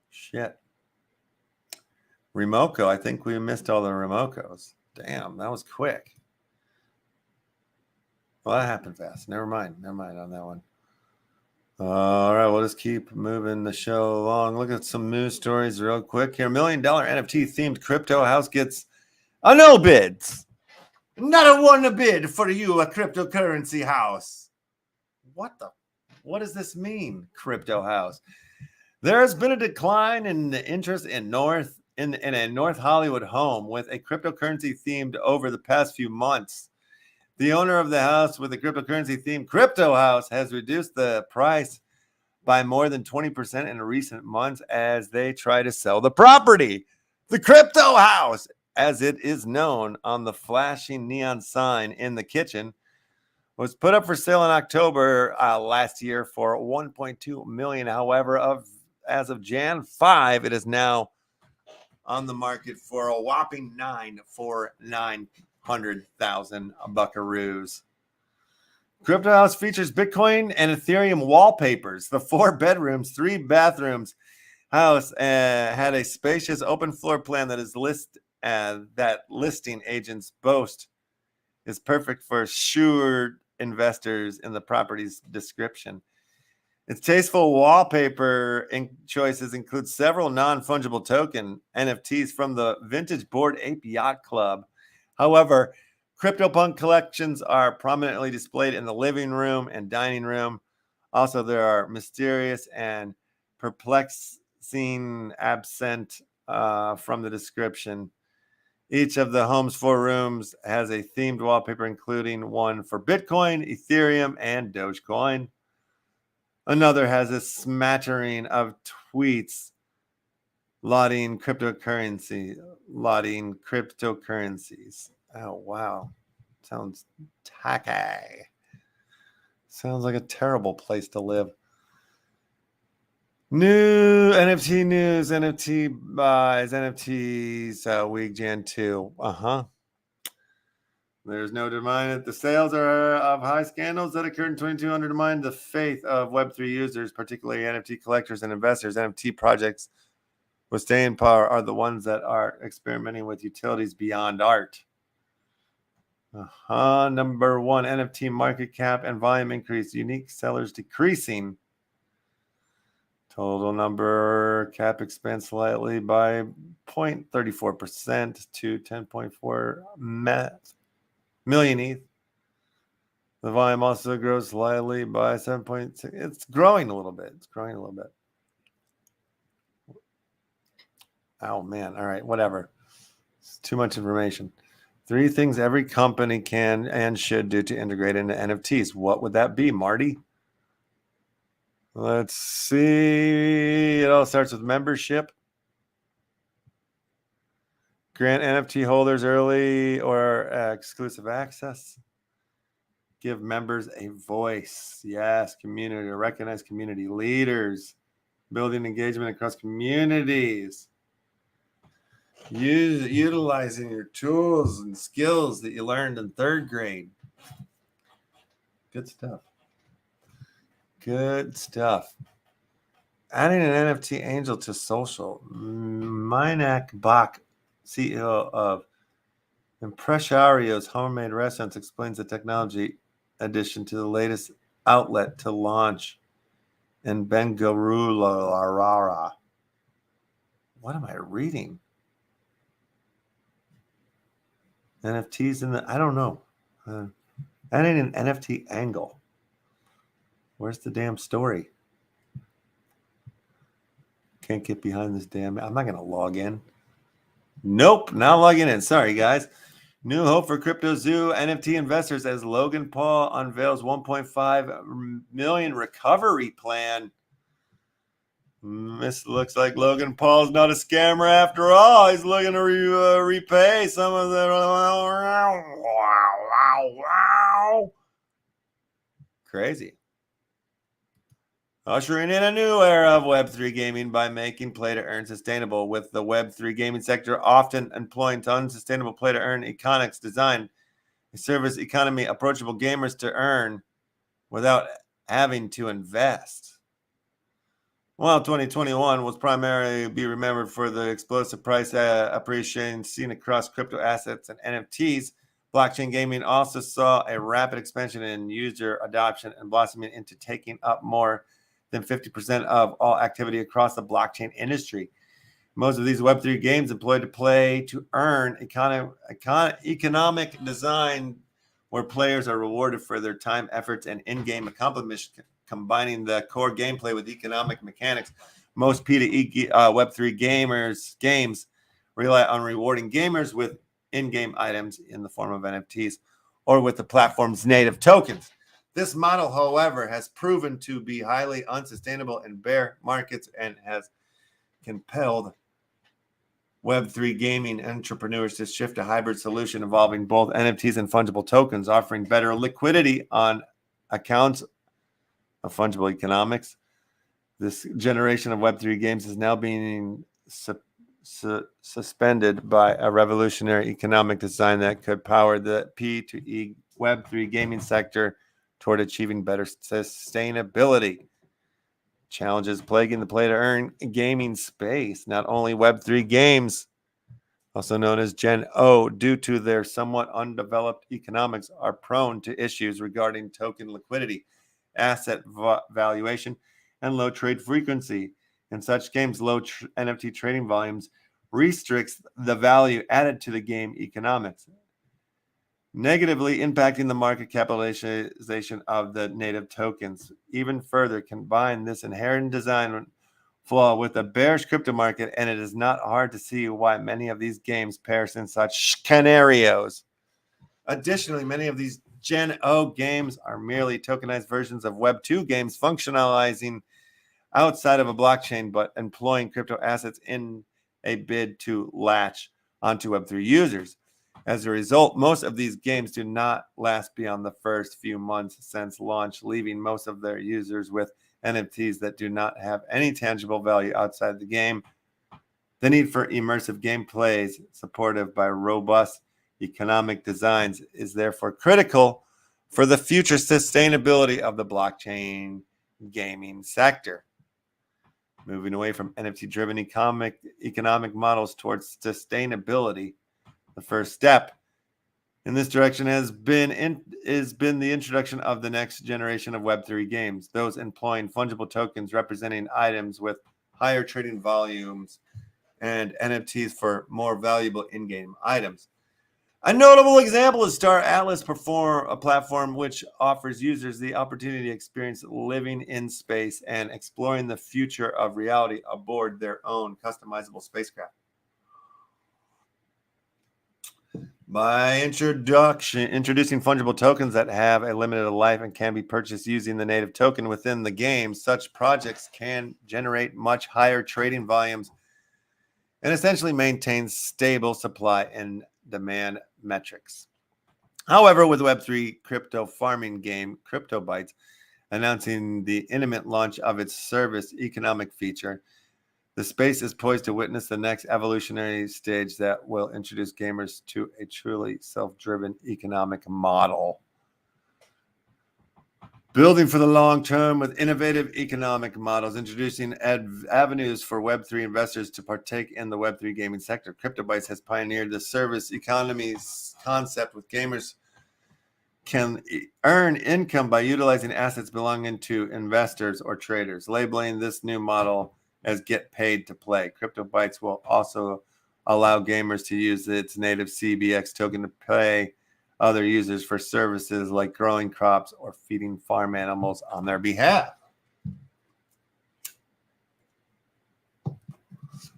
Shit. Remoko. I think we missed all the Remokos. Damn, that was quick. Well, that happened fast. Never mind on that one. All right, we'll just keep moving the show along. Look at some news stories real quick here. $1 million NFT themed crypto house gets a no bids. Not a one a bid for you, a cryptocurrency house. What does this mean, crypto house? There has been a decline in the interest in a North Hollywood home with a cryptocurrency themed over the past few months. The owner of the house with the cryptocurrency themed crypto house has reduced the price by more than 20% in recent months as they try to sell the property. The crypto house, as it is known on the flashing neon sign in the kitchen, was put up for sale in October last year for $1.2 million. However, as of Jan 5, it is now on the market for a whopping $900,000 buckaroos. Crypto House features Bitcoin and Ethereum wallpapers. The 4 bedrooms, 3 bathrooms house had a spacious open floor plan that listing agents boast is perfect for assured investors in the property's description. Its tasteful wallpaper choices include several non-fungible token NFTs from the vintage Bored Ape Yacht Club. However, CryptoPunk collections are prominently displayed in the living room and dining room. Also, there are mysterious and perplexing absent from the description. Each of the home's 4 rooms has a themed wallpaper, including one for Bitcoin, Ethereum, and Dogecoin. Another has a smattering of tweets lauding cryptocurrencies. Oh, wow. Sounds tacky. Sounds like a terrible place to live. New NFT news, NFT buys, NFTs, week Jan 2. There's no denying it. The sales are of high scandals that occurred in 2022 undermine the faith of Web3 users, particularly NFT collectors and investors. NFT projects with staying power are the ones that are experimenting with utilities beyond art. Number 1, NFT market cap and volume increase. Unique sellers decreasing. Total number cap expands slightly by 0.34% to 10.4 million ETH. The volume also grows slightly by 7.6. It's growing a little bit. Oh, man. All right. Whatever. It's too much information. 3 things every company can and should do to integrate into NFTs. What would that be, Marty? Let's see. It all starts with membership. Grant NFT holders early or exclusive access. Give members a voice. Yes, community. Recognize community leaders. Building engagement across communities. Utilizing your tools and skills that you learned in 3rd grade. Good stuff. Adding an NFT angel to social. Minak Bach, CEO of Impresario's Homemade Restaurants, explains the technology addition to the latest outlet to launch in Bengaluru. What am I reading? NFTs in the... I don't know. Adding an NFT angle. Where's the damn story? Can't get behind this damn... I'm not going to log in. Nope, not logging in. Sorry, guys. New hope for Crypto Zoo NFT investors as Logan Paul unveils 1.5 million recovery plan. This looks like Logan Paul's not a scammer after all. He's looking to repay some of the... Wow. Crazy. Ushering in a new era of Web3 gaming by making play-to-earn sustainable, with the Web3 gaming sector often employing unsustainable play-to-earn economics designed a service economy approachable gamers to earn without having to invest. While 2021 was primarily be remembered for the explosive price appreciation seen across crypto assets and NFTs, blockchain gaming also saw a rapid expansion in user adoption and blossoming into taking up more than 50% of all activity across the blockchain industry. Most of these Web3 games employ to play to earn economic design, where players are rewarded for their time, efforts, and in-game accomplishments, combining the core gameplay with economic mechanics. Most P2E Web3 games rely on rewarding gamers with in-game items in the form of NFTs or with the platform's native tokens. This model, however, has proven to be highly unsustainable in bear markets and has compelled Web3 gaming entrepreneurs to shift a hybrid solution involving both NFTs and fungible tokens, offering better liquidity on accounts of fungible economics. This generation of Web3 games is now being suspended by a revolutionary economic design that could power the P2E Web3 gaming sector toward achieving better sustainability. Challenges plaguing the play-to-earn gaming space. Not only Web3 games, also known as Gen O, due to their somewhat undeveloped economics, are prone to issues regarding token liquidity, asset valuation, and low trade frequency. In such games, low NFT trading volumes restricts the value added to the game economics, negatively impacting the market capitalization of the native tokens. Even further, combine this inherent design flaw with a bearish crypto market, and it is not hard to see why many of these games perish in such scenarios. Additionally, many of these Gen O games are merely tokenized versions of Web 2 games, functionalizing outside of a blockchain but employing crypto assets in a bid to latch onto Web3 users. As a result, most of these games do not last beyond the first few months since launch, leaving most of their users with NFTs that do not have any tangible value outside the game. The need for immersive gameplays supported by robust economic designs is therefore critical for the future sustainability of the blockchain gaming sector. Moving away from NFT-driven economic models towards sustainability, the first step in this direction has been the introduction of the next generation of Web3 games, those employing fungible tokens representing items with higher trading volumes and NFTs for more valuable in-game items. A notable example is Star Atlas, a platform which offers users the opportunity to experience living in space and exploring the future of reality aboard their own customizable spacecraft. By introducing fungible tokens that have a limited life and can be purchased using the native token within the game, such projects can generate much higher trading volumes and essentially maintain stable supply and demand metrics. However, with Web3 crypto farming game CryptoBytes announcing the imminent launch of its service economic feature, the space is poised to witness the next evolutionary stage that will introduce gamers to a truly self-driven economic model. Building for the long term with innovative economic models, introducing avenues for Web3 investors to partake in the Web3 gaming sector. CryptoBytes has pioneered the service economy's concept with gamers can earn income by utilizing assets belonging to investors or traders, labeling this new model as get paid to play. CryptoBytes will also allow gamers to use its native CBX token to pay other users for services like growing crops or feeding farm animals on their behalf.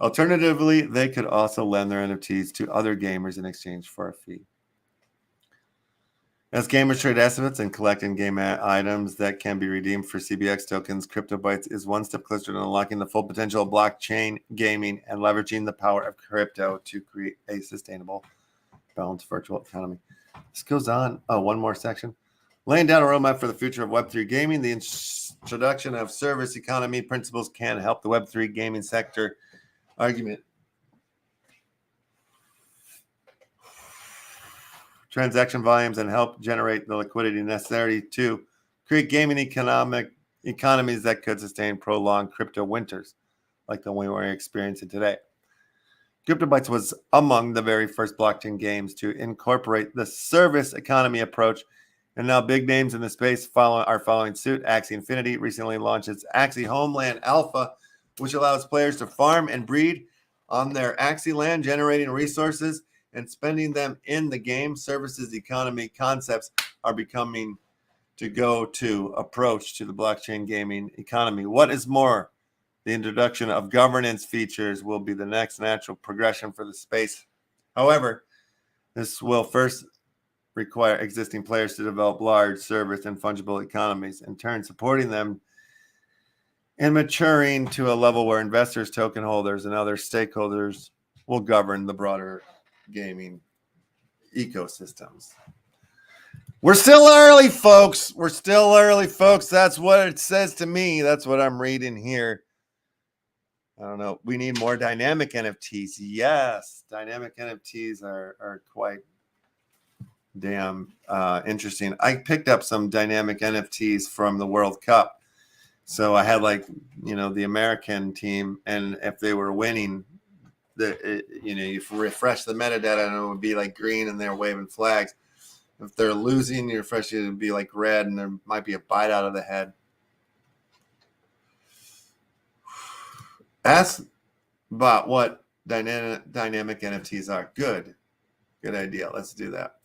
Alternatively, they could also lend their NFTs to other gamers in exchange for a fee. As gamers trade assets and collect in-game items that can be redeemed for CBX tokens, CryptoBytes is one step closer to unlocking the full potential of blockchain gaming and leveraging the power of crypto to create a sustainable, balanced virtual economy. This goes on. Oh, one more section. Laying down a roadmap for the future of Web3 gaming, the introduction of service economy principles can help the Web3 gaming sector argument. Transaction volumes and help generate the liquidity necessary to create gaming economies that could sustain prolonged crypto winters like the one we're experiencing today. CryptoBytes was among the very first blockchain games to incorporate the service economy approach And now big names in the space are following suit. Axie Infinity recently launched its Axie Homeland Alpha, which allows players to farm and breed on their Axie land, generating resources and spending them in the game. Services economy concepts are becoming to go-to approach to the blockchain gaming economy. What is more, the introduction of governance features will be the next natural progression for the space. However, this will first require existing players to develop large service and fungible economies, in turn supporting them and maturing to a level where investors, token holders, and other stakeholders will govern the broader gaming ecosystems. We're still early, folks. We're still early, folks. That's what it says to me. That's what I'm reading here. I don't know. We need more dynamic NFTs. Yes, dynamic NFTs are quite damn interesting. I picked up some dynamic NFTs from the World Cup. So I had the American team, and if they were winning, you refresh the metadata and it would be like green and they're waving flags. If they're losing, you refresh it would be like red and there might be a bite out of the head. Ask about what dynamic NFTs are. Good idea. Let's do that.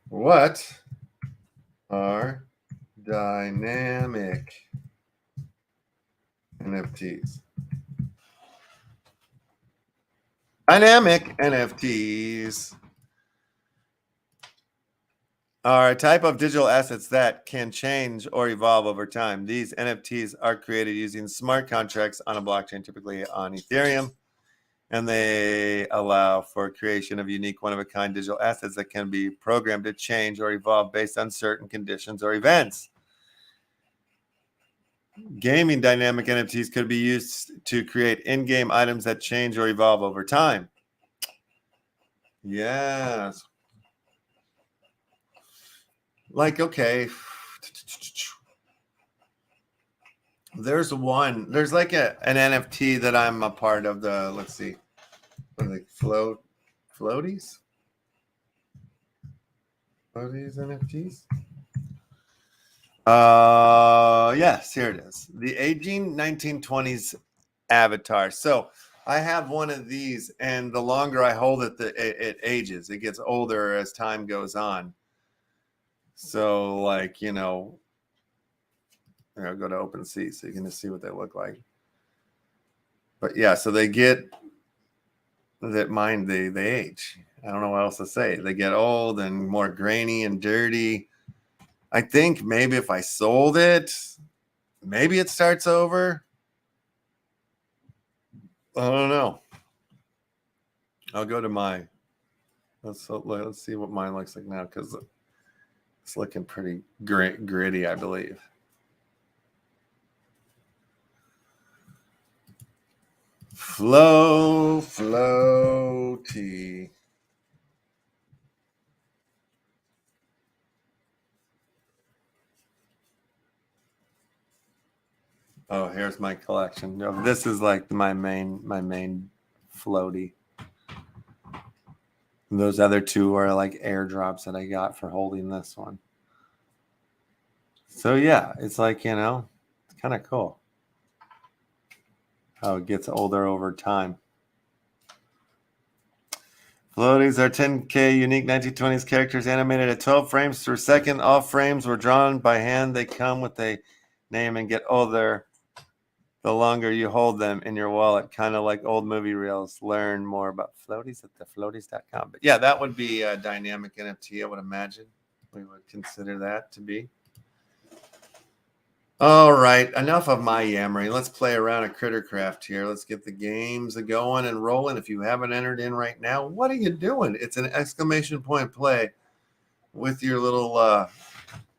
What are dynamic NFTs? Dynamic NFTs are a type of digital assets that can change or evolve over time. These NFTs are created using smart contracts on a blockchain, typically on Ethereum, and they allow for creation of unique one-of-a-kind digital assets that can be programmed to change or evolve based on certain conditions or events. Gaming dynamic NFTs could be used to create in-game items that change or evolve over time. Yes. Okay. There's like an NFT that I'm a part of let's see. What are they? Floaties? Floaties NFTs? Yes, here it is. The aging 1920s avatar. So I have one of these, and the longer I hold it, it ages. It gets older as time goes on. So, I'll go to OpenSea so you can just see what they look like. But yeah, so they get that they age. I don't know what else to say. They get old and more grainy and dirty. I think maybe if I sold it, maybe it starts over. I don't know. I'll go to let's see what mine looks like now, because it's looking pretty gritty, I believe. Floaty. Oh, here's my collection. No, this is like my main floaty. And those other two are like airdrops that I got for holding this one. So yeah, it's it's kind of cool how it gets older over time. Floaties are 10K unique 1920s characters animated at 12 frames per second. All frames were drawn by hand. They come with a name and get older the longer you hold them in your wallet, kind of like old movie reels. Learn more about floaties at thefloaties.com. But yeah, that would be a dynamic NFT, I would imagine. We would consider that to be. All right, enough of my yammering. Let's play around at Crittercraft here. Let's get the games going and rolling. If you haven't entered in right now, what are you doing? It's an exclamation point play with your little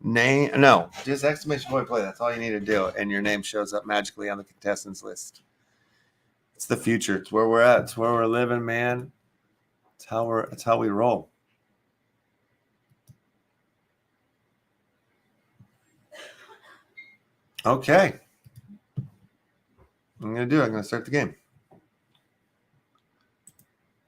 name. No, just exclamation point play. That's all you need to do. And your name shows up magically on the contestants list. It's the future. It's where we're at. It's where we're living, man. It's how we roll. Okay. I'm going to start the game.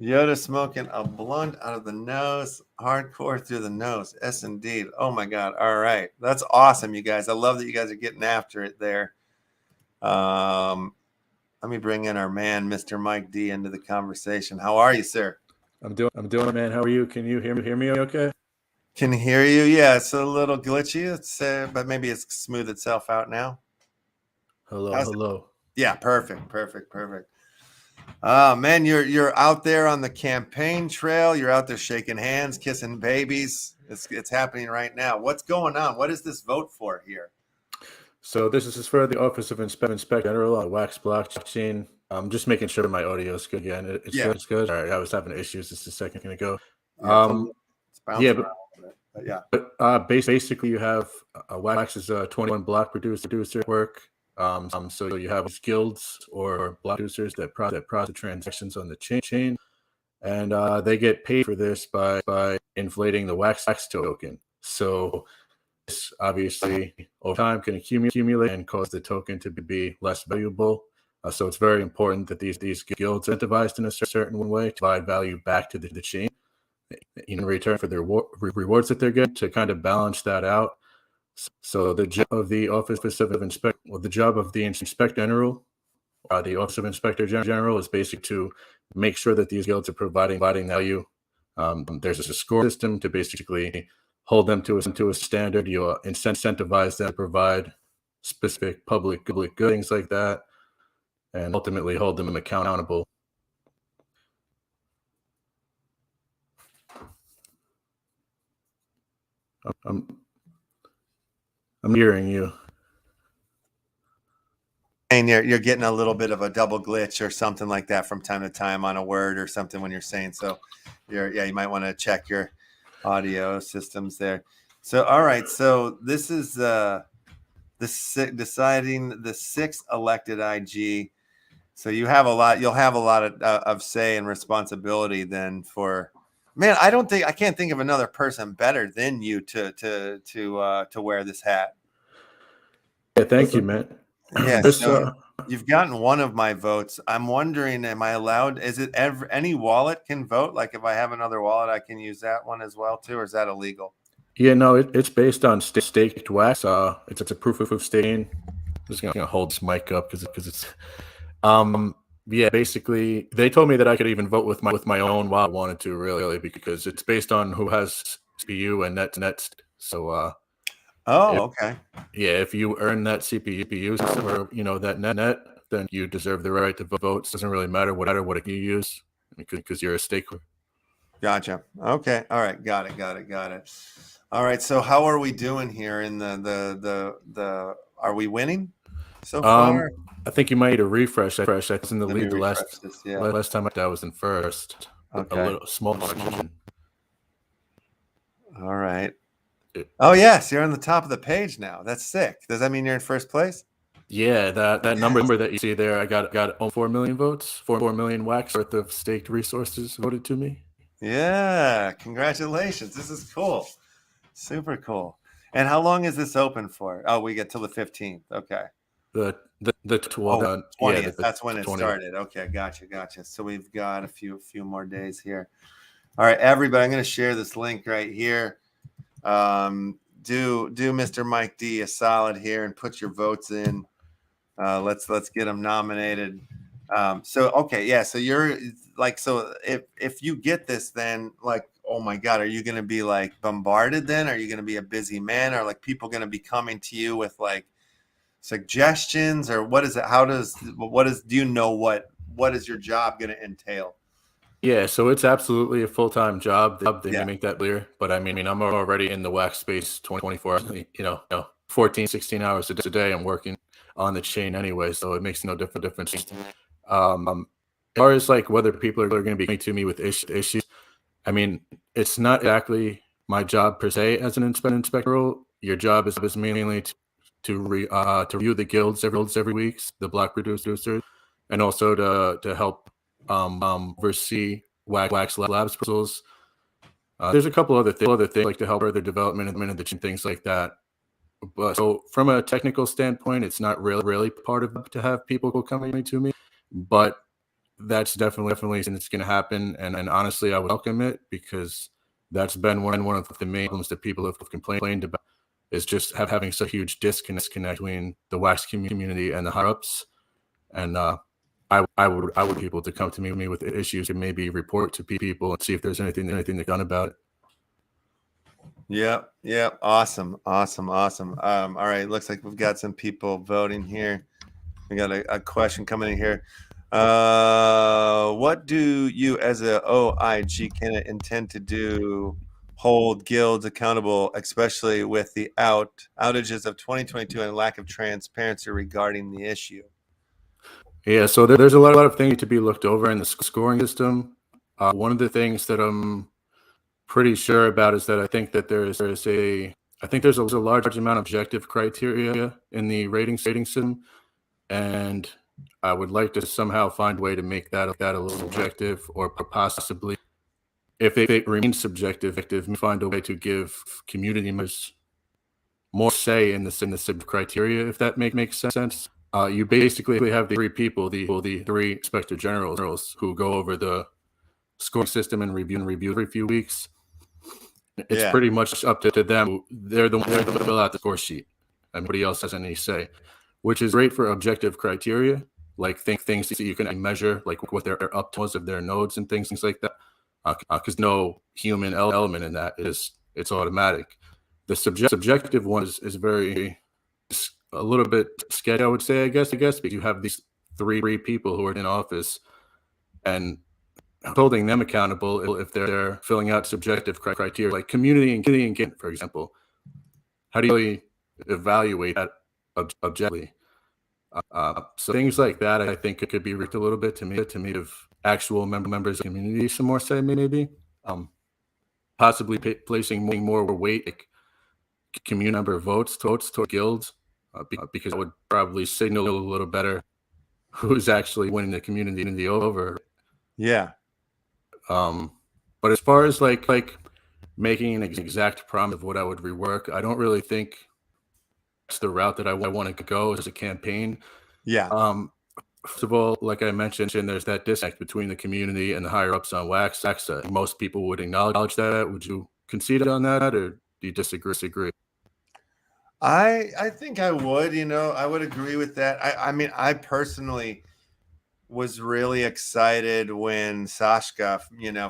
Yoda smoking a blunt out of the nose, hardcore through the nose. Yes, indeed. Oh my God. All right. That's awesome, you guys. I love that you guys are getting after it there. Let me bring in our man, Mr. Mike D, into the conversation. How are you, sir? I'm doing it, man. How are you? Can you hear me okay? Can hear you. Yeah, it's a little glitchy. It's but maybe it's smoothed itself out now. Hello. Yeah, perfect. Man, you're out there on the campaign trail. You're out there shaking hands, kissing babies. It's happening right now. What's going on? What is this vote for here? So this is for the Office of Inspector General on Wax blockchain. I'm just making sure my audio is good again. It's Yeah. good. It's good. All right. I was having issues just a second ago. It's bouncing yeah, around a little bit, but yeah. But basically, you have Wax is a 21 block producer work. So you have guilds or block producers that process transactions on the chain, and they get paid for this by inflating the Wax token. So this obviously over time can accumulate and cause the token to be less valuable. So it's very important that these guilds are incentivized in a certain way to provide value back to the chain in return for their rewards that they're getting, to kind of balance that out. So the job of the Office of Inspector, the job of the Inspector General, the Office of Inspector General is basically to make sure that these guilds are providing value. There's a score system to basically hold them to a standard. You incentivize them to provide specific public good things like that, and ultimately hold them accountable. I'm hearing you. And you're getting a little bit of a double glitch or something like that from time to time on a word or something when you're saying. So you might want to check your audio systems there. So all right, so this is deciding the 6th elected IG. So you'll have a lot of say and responsibility then for. Man, I can't think of another person better than you to wear this hat. Yeah, thank you, man. Yeah, so you've gotten one of my votes. I'm wondering, am I allowed? Is it any wallet can vote? Like if I have another wallet, I can use that one as well too, or is that illegal? Yeah, no, it's based on staked wax. It's a proof of staking. I'm just gonna hold this mic up because it's yeah, basically they told me that I could even vote with my own wallet I wanted to, really, because it's based on who has CPU and net. So okay. Yeah, if you earn that CPU system or that net, then you deserve the right to vote. It doesn't really matter what you use because you're a staker. Gotcha. Okay. All right. Got it. All right. So how are we doing here in the are we winning so far? I think you might need a refresh. I was in the lead the last time I was in first. Okay. A little small margin. All right. Oh yes, you're on the top of the page now. That's sick. Does that mean you're in first place? Yeah, that number that you see there, I got 4 million votes, 4 million wax worth of staked resources voted to me. Yeah, congratulations. This is cool. Super cool. And how long is this open for? Oh, we get till the 15th. Okay. The 20th. Yeah, that's when it started. Okay, gotcha. So we've got a few more days here. All right, everybody, I'm going to share this link right here. Do Mr. Mike D a solid here and put your votes in. Let's get them nominated. So you're like, so if you get this, then like, oh my God, are you going to be like bombarded then? Are you going to be a busy man? Or like people going to be coming to you with like suggestions, or what is it? Do you know what is your job going to entail? Yeah, so it's absolutely a full-time job. They make that clear. But I mean, I'm already in the wax space 24 hours, 14, 16 hours a day. I'm working on the chain anyway, so it makes no difference. As far as like whether people are going to be coming to me with issues, I mean, it's not exactly my job per se as an inspector. Your job is mainly to review the guilds every week, the block producers, and also to help oversee wax labs proposals. There's a couple other things like to help further development of the chain, things like that. But so from a technical standpoint, it's not really part of to have people coming to me. But that's definitely something that's going to happen. And honestly, I would welcome it, because that's been one of the main problems that people have complained about, is just having such a huge disconnect between the wax community and the higher ups. And I would people to come to me with issues and maybe report to people and see if there's anything they've done about it. Yeah. Awesome. All right. Looks like we've got some people voting here. We got a question coming in here. What do you as a OIG candidate intend to do? Hold guilds accountable, especially with the outages of 2022 and lack of transparency regarding the issue? Yeah, so there's a lot of things to be looked over in the scoring system. One of the things that I'm pretty sure about is that I think there's a large amount of objective criteria in the rating system, and I would like to somehow find a way to make that a little subjective, or possibly, if it remains subjective, find a way to give community members more say in the sub criteria, if that makes sense. You basically have the three people, the three inspector generals, who go over the scoring system and review every few weeks. It's pretty much up to them. They're the ones that fill out the score sheet. and nobody else has any say, which is great for objective criteria, like things that you can measure, like what they're up to of their nodes and things like that. Because no human element in that it's automatic. The subjective one is very a little bit sketchy, I would say, I guess, because you have these three people who are in office and holding them accountable if they're filling out subjective criteria, like community engagement, for example. How do you really evaluate that objectively? So things like that, I think it could be rigged a little bit to me of actual members of the community some more say, maybe. Possibly placing more weight, like community member votes to guilds, because that would probably signal a little better who's actually winning the community over. Yeah. But as far as like making an exact promise of what I would rework, I don't really think that's the route that I want to go as a campaign. Yeah. First of all, like I mentioned, there's that disconnect between the community and the higher ups on WAXDAO. Most people would acknowledge that. Would you concede on that, or do you disagree? I think I would, I would agree with that. I mean, I personally was really excited when Sashka,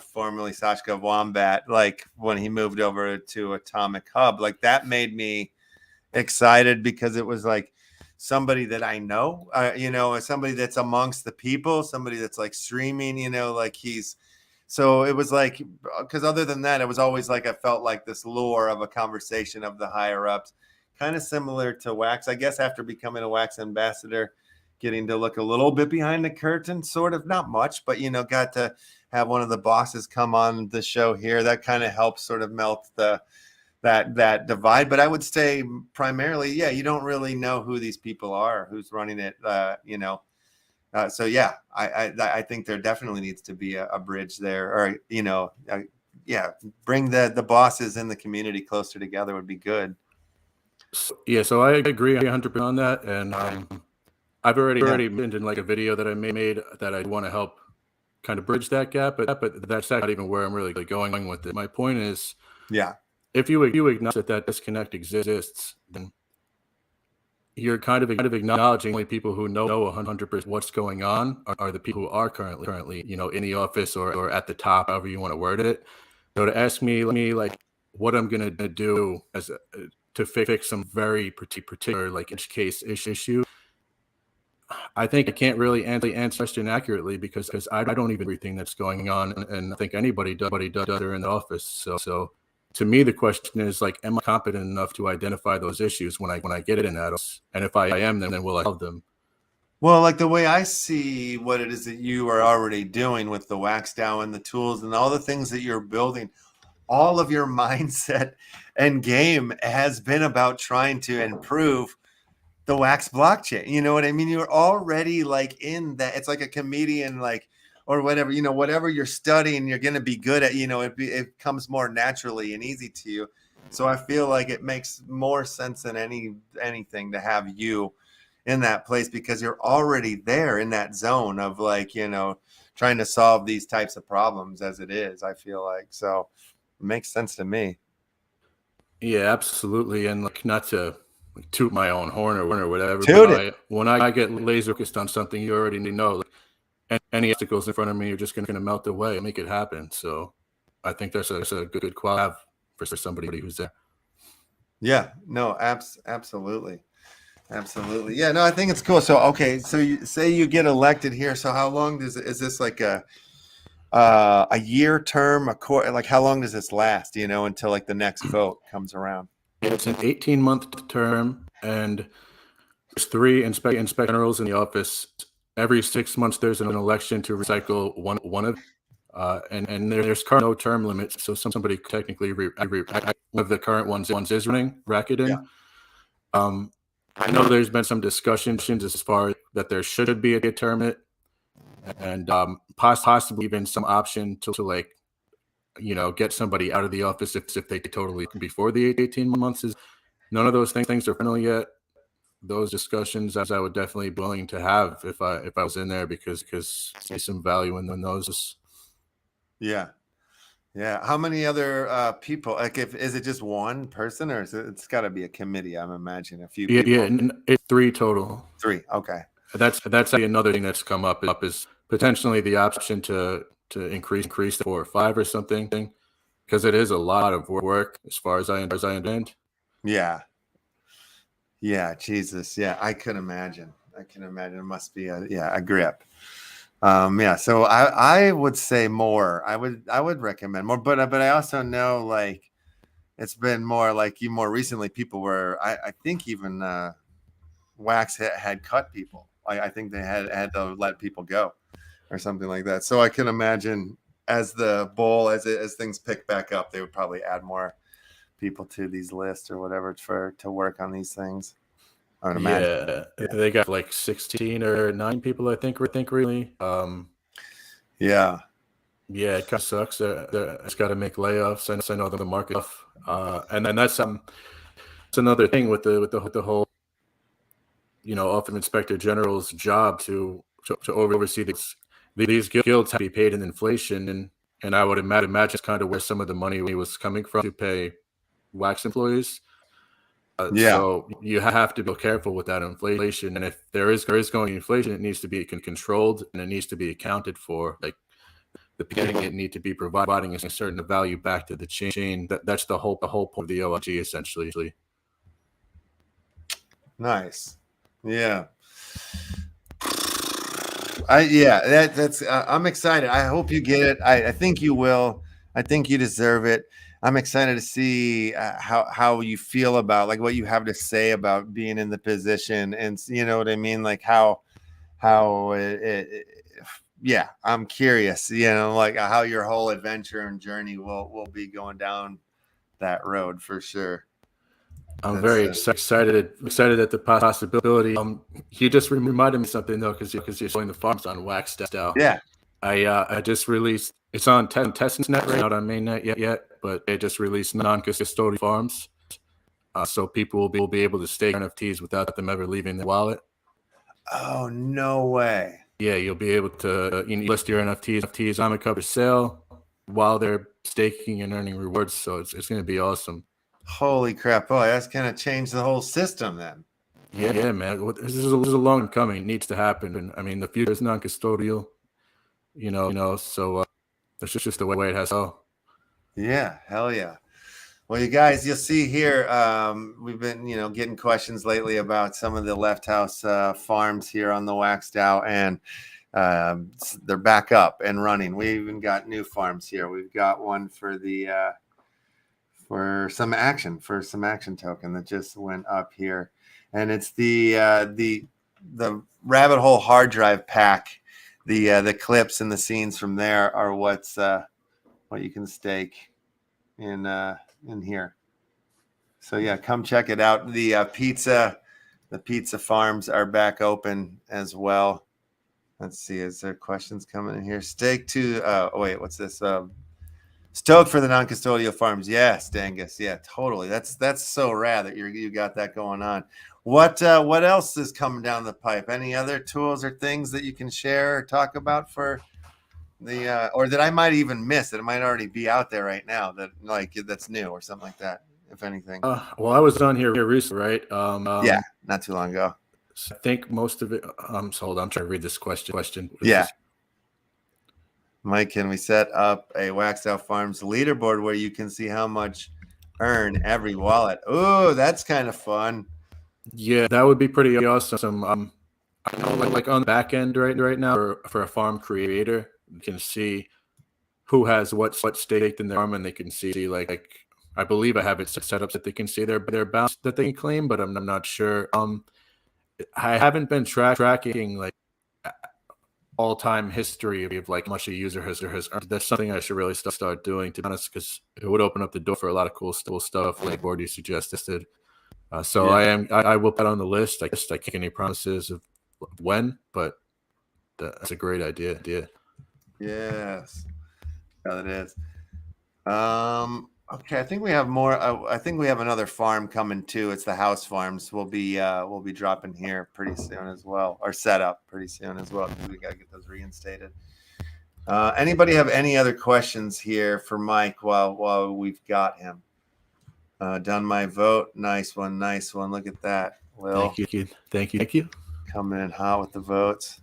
formerly Sashka Wombat, like when he moved over to Atomic Hub, like that made me excited because it was like somebody that I know, somebody that's amongst the people, somebody that's like streaming, like so it was like, because other than that, it was always like, I felt like this lure of a conversation of the higher ups, kind of similar to Wax, I guess, after becoming a Wax ambassador, getting to look a little bit behind the curtain, sort of, not much, but, got to have one of the bosses come on the show here. That kind of helps sort of melt that divide. But I would say primarily, you don't really know who these people are, who's running it, so yeah, I think there definitely needs to be a bridge there, or bring the bosses in the community closer together would be good. So I agree 100% on that, and I've already mentioned like a video that I made that I want to help kind of bridge that gap, but that's not even where I'm really going with it. My point is, if you acknowledge that disconnect exists, then you're kind of acknowledging only people who know 100% what's going on are the people who are currently in the office or at the top, however you want to word it. So to ask me like what I'm gonna do to fix some very particular like edge case issue, I think I can't really answer the question accurately because I don't even everything that's going on, and I think anybody does there in the office. So to me, the question is like, am I competent enough to identify those issues when I get it in that office? And if I am, then will I help them? Well, like the way I see what it is that you are already doing with the WAXDAO and the tools and all the things that you're building, all of your mindset and game has been about trying to improve the Wax blockchain. You know what I mean? You're already like in that. It's like a comedian, like, or whatever, whatever you're studying, you're going to be good at, it comes more naturally and easy to you. So I feel like it makes more sense than anything to have you in that place because you're already there in that zone of like, trying to solve these types of problems as it is. I feel like so it makes sense to me. Yeah, absolutely. And like, not to toot my own horn or whatever, Toot but it. when I get laser focused on something, you already know, like, any obstacles in front of me are just going to melt away and make it happen. So I think that's a good quality to have for somebody who's there. Yeah, no, absolutely. Absolutely. Yeah, no, I think it's cool. So, okay, so you say you get elected here. So how long is this like a year term, like how long does this last, until like the next vote comes around? It's an 18-month term, and there's 3 inspector generals in the office. Every 6 months, there's an election to recycle one of, and there's current no term limits. So somebody technically, one of the current ones is running Rakuten. Yeah. I know there's been some discussions as far that there should be a term limit, and possibly even some option to like, get somebody out of the office if they totally before the 18 months is. None of those things are final yet. Those discussions, as I would definitely be willing to have if I was in there, because there's some value in those. Yeah. Yeah. How many other people? Like, is it just one person, or it's got to be a committee? I'm imagining a few people. Yeah, it's 3 total. 3. Okay. That's another thing that's come up is potentially the option to increase to 4 or 5 or something, because it is a lot of work as far as I understand. Yeah. Yeah. Jesus. Yeah. I can imagine. It must be a grip. Yeah. So I would say more. I would recommend more, but I also know, like, it's been more like more recently people were, I think even Wax had cut people. I think they had to let people go or something like that. So I can imagine as things pick back up, they would probably add more people to these lists or whatever to work on these things. I would imagine. Yeah, they got like 16 or 9 people, I think really. Yeah. Yeah, it kind of sucks. It's got to make layoffs. I know the market, and then that's another thing with the whole, Office of Inspector General's job to oversee these guilds have to be paid in inflation, and I would imagine it's kind of where some of the money was coming from to pay Wax employees. So you have to be careful with that inflation, and if there is going inflation, it needs to be controlled and it needs to be accounted for. Like, the people need to be providing a certain value back to the chain. That's the whole point of the OIG, essentially. Nice. Yeah. I'm excited. I hope you get it. I think you will. I think you deserve it. I'm excited to see how you feel about, like, what you have to say about being in the position, and you know what I mean, like how yeah, I'm curious, like how your whole adventure and journey will be going down that road for sure. I'm very excited at the possibility. You just reminded me something though, because you're showing the farms on WAXDAO. Yeah. I just released. It's on testnet right, not on mainnet yet, but they just released non-custodial farms, so people will be able to stake NFTs without them ever leaving their wallet. Oh, no way. Yeah, you'll be able to list your NFTs on a cover sale while they're staking and earning rewards. So it's going to be awesome. Holy crap! Boy, that's going to change the whole system then. Yeah, man. This is a long coming. It needs to happen. And I mean, the future is non-custodial. So that's just the way it has to go. Yeah, hell yeah. Well, you guys, you'll see here, we've been, getting questions lately about some of the Left House farms here on the WAXDAO, and they're back up and running. We even got new farms here. We've got one for the for some action token that just went up here, and it's the rabbit hole hard drive pack. The clips and the scenes from there are what you can stake in here. So yeah, come check it out. The pizza farms are back open as well. Let's see, is there questions coming in here? Stake to wait, what's this? Stoked for the non-custodial farms. Yes, Dangus. Yeah, totally. That's so rad that you got that going on. What else is coming down the pipe? Any other tools or things that you can share or talk about for or that I might even miss that it might already be out there right now that like that's new or something like that, if anything. Well, I was on here recently, right? Yeah, not too long ago. I think most of it. So hold on, I'm trying to read this question. Yeah. Mike, can we set up a WAXDAO Farms leaderboard where you can see how much earn every wallet? Oh, that's kind of fun. Yeah, that would be pretty awesome. I know, like on the back end right now for a farm creator, you can see who has what staked in their farm, and they can see like I believe I have it set up so that they can see their balance that they can claim, but I'm not sure. I haven't been tracking like all-time history of like how much a user has earned. That's something I should really start doing, to be honest, because it would open up the door for a lot of cool stuff like board you suggested. So yeah. I will put on the list. I guess I can't any promises of when, but that's a great idea. Yes, yeah, it is. Okay, I think we have more. I think we have another farm coming too. It's the house farms. We'll be dropping here pretty soon as well, or set up pretty soon as well. We gotta get those reinstated. Anybody have any other questions here for Mike while we've got him? Done my vote. Nice one. Look at that. Will. Thank you. Coming in hot with the votes.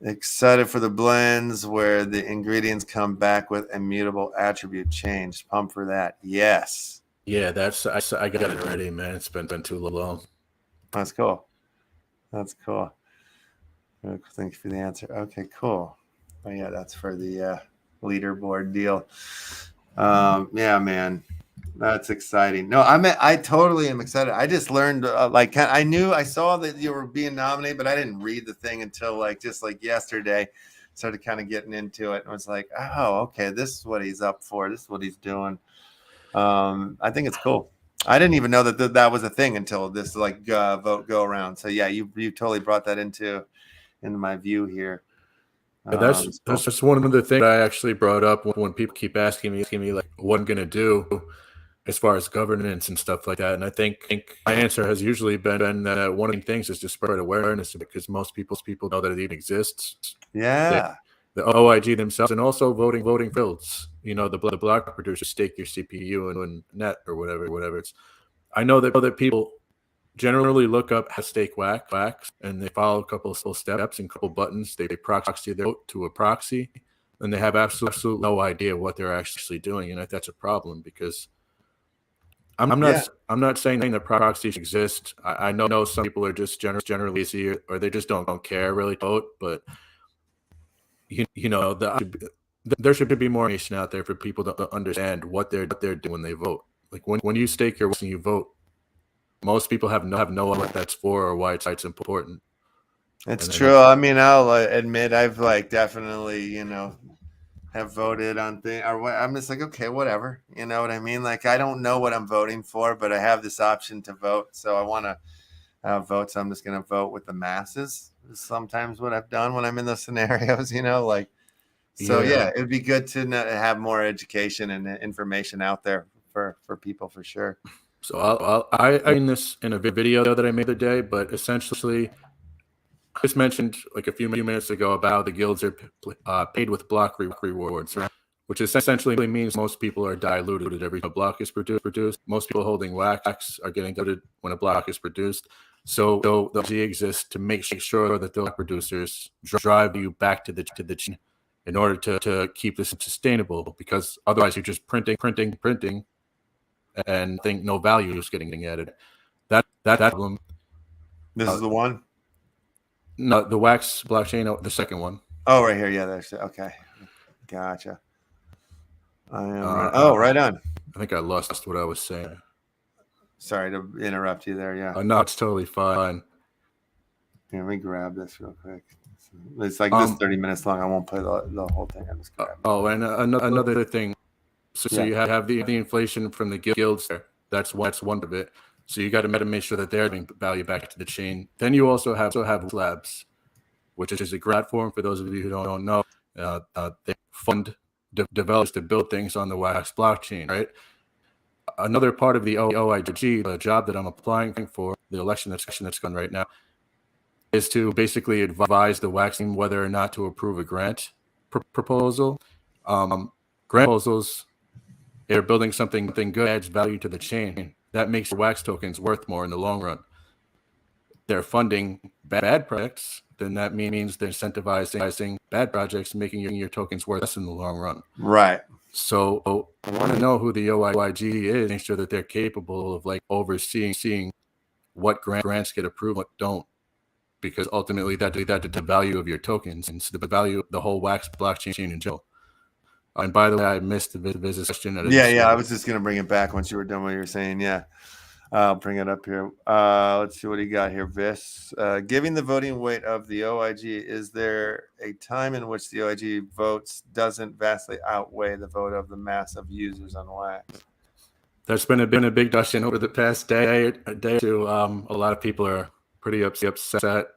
Excited for the blends where the ingredients come back with immutable attribute change. Pump for that. Yes. Yeah, I got it ready, man. It's been too long. That's cool. Thank you for the answer. Okay, cool. Oh yeah, that's for the leaderboard deal. Yeah, man. That's exciting. No, I totally am excited. I just learned I saw that you were being nominated, but I didn't read the thing until just yesterday. Started kind of getting into it and was like, oh, okay, this is what he's up for. This is what he's doing. I think it's cool. I didn't even know that was a thing until this vote go around. So yeah, you totally brought that into my view here. That's just one of the things I actually brought up when people keep asking me like what I'm gonna do as far as governance and stuff like that. And I think my answer has usually been that one of the things is to spread awareness, because most people know that it even exists. Yeah. The OIG themselves, and also voting fields. You know, the block producers stake your CPU and net or whatever it's. I know that people generally look up how to stake wax, and they follow a couple of steps and a couple buttons. They proxy their vote to a proxy, and they have absolutely no idea what they're actually doing. And that's a problem, because I'm not saying that proxies exist. I know some people are just generally lazy, or they just don't care really to vote. But there should be more information out there for people to understand what they're doing when they vote. Like when you stake your vote and you vote, most people have no idea what that's for or why it's important. It's true. I mean, I'll admit I've definitely have voted on things, or I'm just like, okay, whatever. You know what I mean? Like, I don't know what I'm voting for, but I have this option to vote. So I want to vote. So I'm just going to vote with the masses. Sometimes what I've done when I'm in those scenarios, So yeah, it'd be good to have more education and information out there for people for sure. So I mean this in a video that I made the day, but essentially I just mentioned like a few minutes ago about the guilds are paid with block rewards, right? Which essentially means most people are diluted every time a block is produced. Most people holding wax are getting diluted when a block is produced. So the G exists to make sure that the block producers drive you back to the chain in order to keep this sustainable, because otherwise you're just printing, and think no value is getting added. That problem. This is the one. No, the wax blockchain, the second one. Oh, right here. Yeah, there's okay. Gotcha. I am right on. I think I lost what I was saying. Sorry to interrupt you there. Yeah. No, it's totally fine. Here, let me grab this real quick. It's like this 30 minutes long. I won't play the whole thing. I'm just grabbing. And another thing. So you have the inflation from the guilds there. That's one of it. So you got to make sure that they're bringing value back to the chain. Then you also have labs, which is a platform for those of you who don't know. They fund developers to build things on the Wax blockchain, right? Another part of the OIG, the job that I'm applying for, the election that's going right now, is to basically advise the Wax team whether or not to approve a grant proposal. Grant proposals, they're building something good, adds value to the chain. That makes your wax tokens worth more in the long run. They're funding bad projects, then that means they're incentivizing bad projects, making your tokens worth less in the long run. Right. So I want to know who the OIG is, make sure that they're capable of like overseeing what grants get approved, what don't, because ultimately that's the value of your tokens and the value of the whole Wax blockchain in general. And by the way, I missed the business question. Yeah. I was just gonna bring it back once you were done what you were saying. Yeah. I'll bring it up here. Let's see what he got here. Vis, giving the voting weight of the OIG, is there a time in which the OIG votes doesn't vastly outweigh the vote of the mass of users on Wax? That's been a big discussion over the past day or two. A lot of people are pretty upset.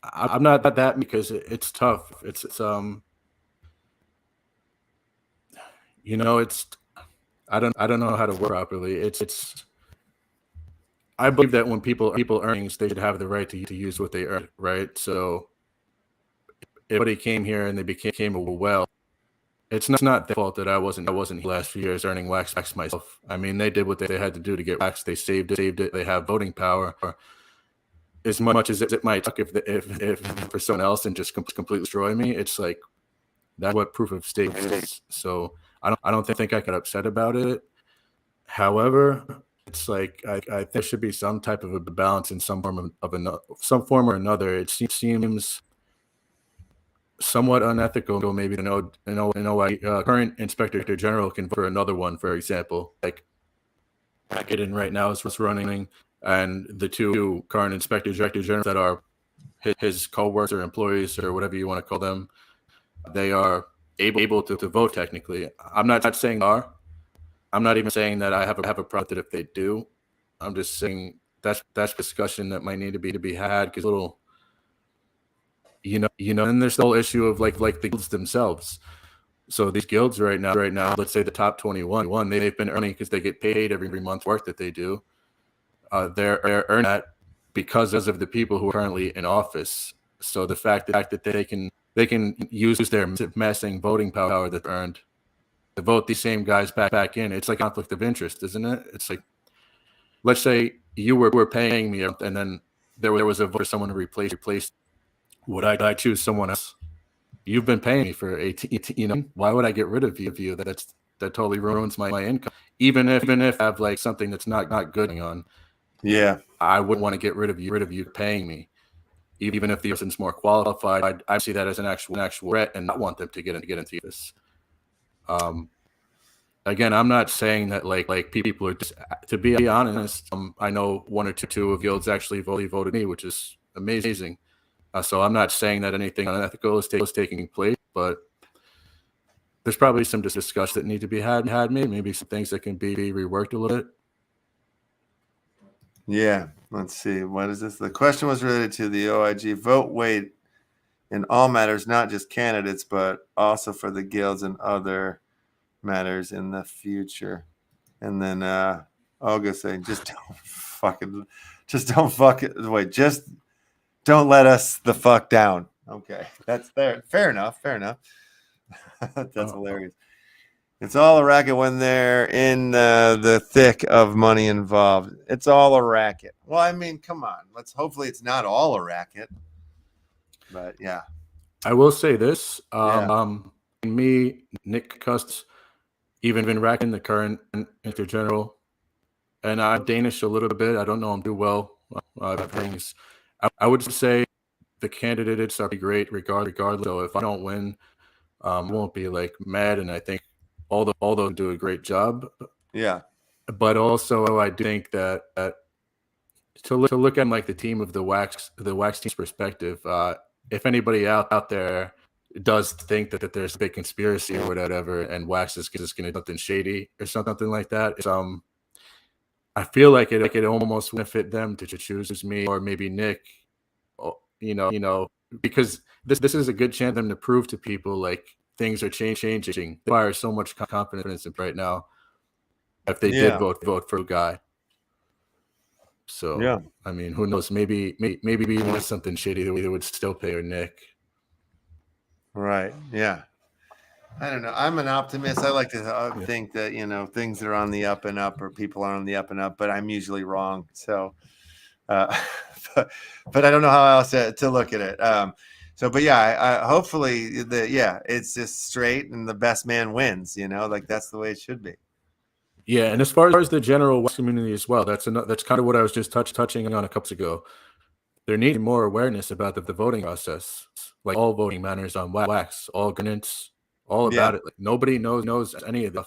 I'm not that because it's tough. It's you know, it's I don't know how to work properly. It's I believe that when people earnings, they should have the right to use what they earn, right? So if somebody came here and they became a well, it's not their fault that I wasn't the last few years earning wax myself. I mean, they did what they had to do to get wax. They saved it. They have voting power. As much as it might suck if for someone else and just completely destroy me, it's like that's what proof of stake is. So I don't think I got upset about it. However, it's like I think there should be some type of a balance in some form or another. It seems somewhat unethical, maybe current inspector general can vote for another one, for example. Like Biden right now is what's running, and the two current inspector generals that are his co-workers or employees or whatever you want to call them, they are able to vote technically. I'm not saying they are. I'm not even saying that I have a problem that if they do. I'm just saying that's discussion that might need to be had, because little, and there's the whole issue of like the guilds themselves. So these guilds right now, let's say the top 21, they've been earning because they get paid every month work that they do. They're earning that because of the people who are currently in office. So the fact that they can use their massing voting power that earned to vote these same guys back in, it's like conflict of interest, isn't it? It's like, let's say you were paying me, and then there was a vote for someone to replace. Would I choose someone else? You've been paying me for 18, why would I get rid of you? That totally ruins my income. Even if I have like something that's not good going on. Yeah, I wouldn't want to get rid of you paying me. Even if the person's more qualified, I see that as an actual threat and not want them to get into this. Again, I'm not saying that like people are just, to be honest, I know one or two of guilds actually voted me, which is amazing. So I'm not saying that anything unethical is taking place, but there's probably some discussion that need to be had maybe some things that can be reworked a little bit. Yeah, let's see. What is this? The question was related to the OIG vote weight in all matters, not just candidates, but also for the guilds and other matters in the future. And then Olga saying, just don't let us the fuck down. Okay, that's there. Fair enough. That's hilarious. It's all a racket when they're in the thick of money involved. It's all a racket. Well, I mean, come on. Hopefully it's not all a racket. But yeah. I will say this. Yeah. Me, Nick Cust, even been racking the current inspector general, and I'm Danish a little bit. I don't know him too well. Things. I would say the candidates are great regardless. So if I don't win, I won't be like mad, and I think all those do a great job. Yeah. But also I think that to look at like the team of the wax team's perspective, if anybody out there does think that there's a big conspiracy or whatever, and Wax is going to do something shady or something like that, I feel like it almost benefit them to choose me or maybe Nick, because this is a good chance for them to prove to people like things are changing. They require so much confidence right now if they did vote for a guy. So yeah, I mean, who knows? Maybe even something shady, they would still pay or Nick. Right. Yeah. I don't know. I'm an optimist. I like to Yeah. think that, things are on the up and up, or people are on the up and up, but I'm usually wrong. So, uh, but I don't know how else to look at it. But yeah, hopefully it's just straight and the best man wins, like that's the way it should be. Yeah, and as far as the general Wax community as well, that's kind of what I was just touching on a couple ago. There needs more awareness about the voting process. Like all voting matters on Wax, all governance, all about it. Like nobody knows any of this.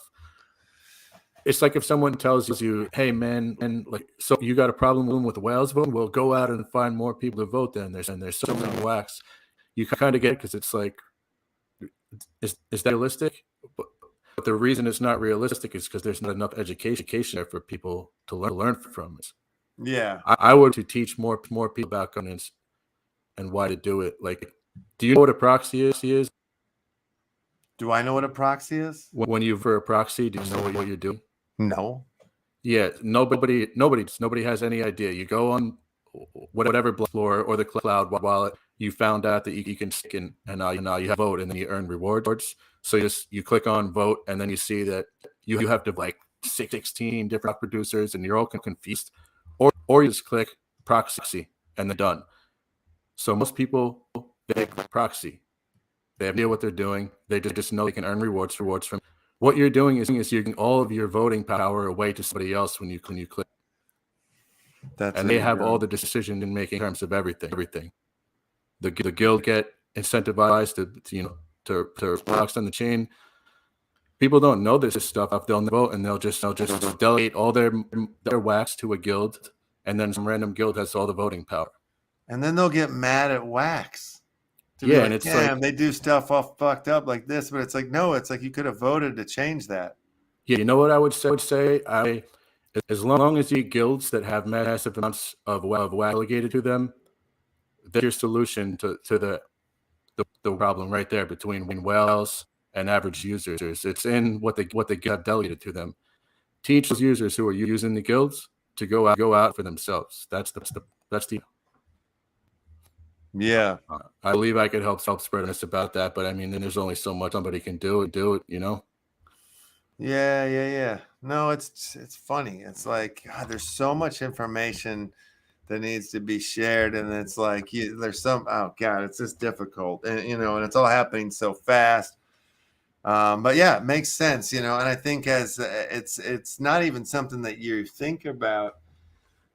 It's like if someone tells you, "Hey, man, and like, so you got a problem with Wales voting? Well, go out and find more people to vote. Then there's so many Wax." You kind of get it because it's like, is that realistic? But the reason it's not realistic is because there's not enough education there for people to learn from it. Yeah. I would to teach more people about governance and why to do it. Like, do you know what a proxy is? Do I know what a proxy is? When you for a proxy, do you know what you're doing? No. Yeah, nobody has any idea. You go on whatever floor or the cloud wallet. You found out that you can stick in, and now you have vote, and then you earn rewards. So you click on vote, and then you see that you have to like 16 different producers, and you're all confused. Or you just click proxy, and they're done. So most people, they click proxy. They have no idea what they're doing. They just know they can earn rewards from. What you're doing is you're giving all of your voting power away to somebody else when you click. And they have all the decision in making terms of everything. The guild get incentivized to box on the chain. People don't know this stuff. They'll vote and they'll just delegate all their wax to a guild, and then some random guild has all the voting power. And then they'll get mad at Wax. Yeah, and it's like they do stuff all fucked up like this, but it's like, no, it's like you could have voted to change that. Yeah, you know what I would say? As long as you get guilds that have massive amounts of wax delegated to them, that's your solution to the problem right there between whales and average users. It's in what they have delegated to them. Teach those users who are using the guilds to go out for themselves. That's the Yeah. I believe I could help spread this about that, but I mean, then there's only so much somebody can do it, Yeah. No, it's funny. It's like, God, there's so much information that needs to be shared, and it's like there's some, oh God, it's just difficult, and and it's all happening so fast. But yeah, it makes sense, and I think as it's not even something that you think about,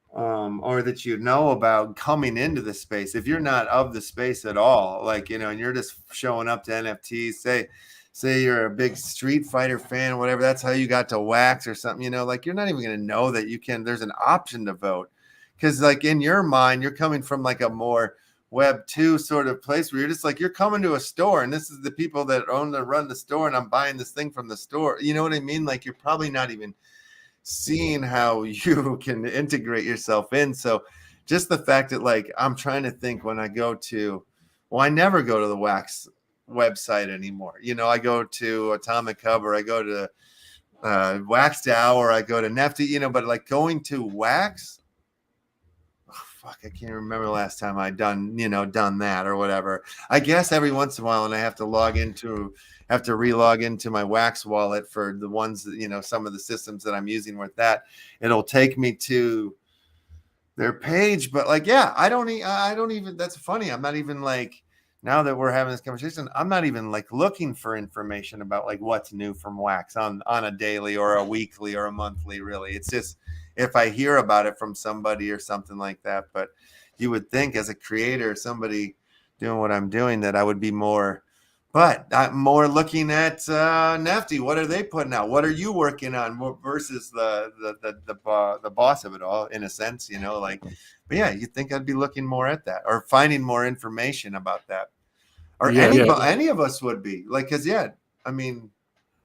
or that about coming into the space. If you're not of the space at all, like and you're just showing up to NFTs, say you're a big Street Fighter fan, whatever, that's how you got to Wax or something, like you're not even going to know that there's an option to vote, because like in your mind you're coming from like a more Web 2 sort of place where you're just like, you're coming to a store and this is the people that run the store, and I'm buying this thing from the store. You know what I mean? Like you're probably not even seeing how you can integrate yourself in. So just the fact that, like, I'm trying to think when I go to, I never go to the Wax website anymore. I go to Atomic Hub, or I go to WAXDAO, or I go to Nifty, but like going to Wax, I can't remember the last time I done that or whatever. I guess every once in a while, and I have to relog into my Wax wallet for the ones that, some of the systems that I'm using with that. It'll take me to their page, but like, yeah, I don't even, that's funny. I'm not even like, now that we're having this conversation, I'm not even like looking for information about like what's new from Wax on a daily or a weekly or a monthly, really. It's just, if I hear about it from somebody or something like that. But you would think as a creator, somebody doing what I'm doing, that I would be more, but I'm more looking at Nifty. What are they putting out? What are you working on versus the boss of it all, in a sense, like, but yeah, you'd think I'd be looking more at that, or finding more information about that, or any of us would be like, because I mean,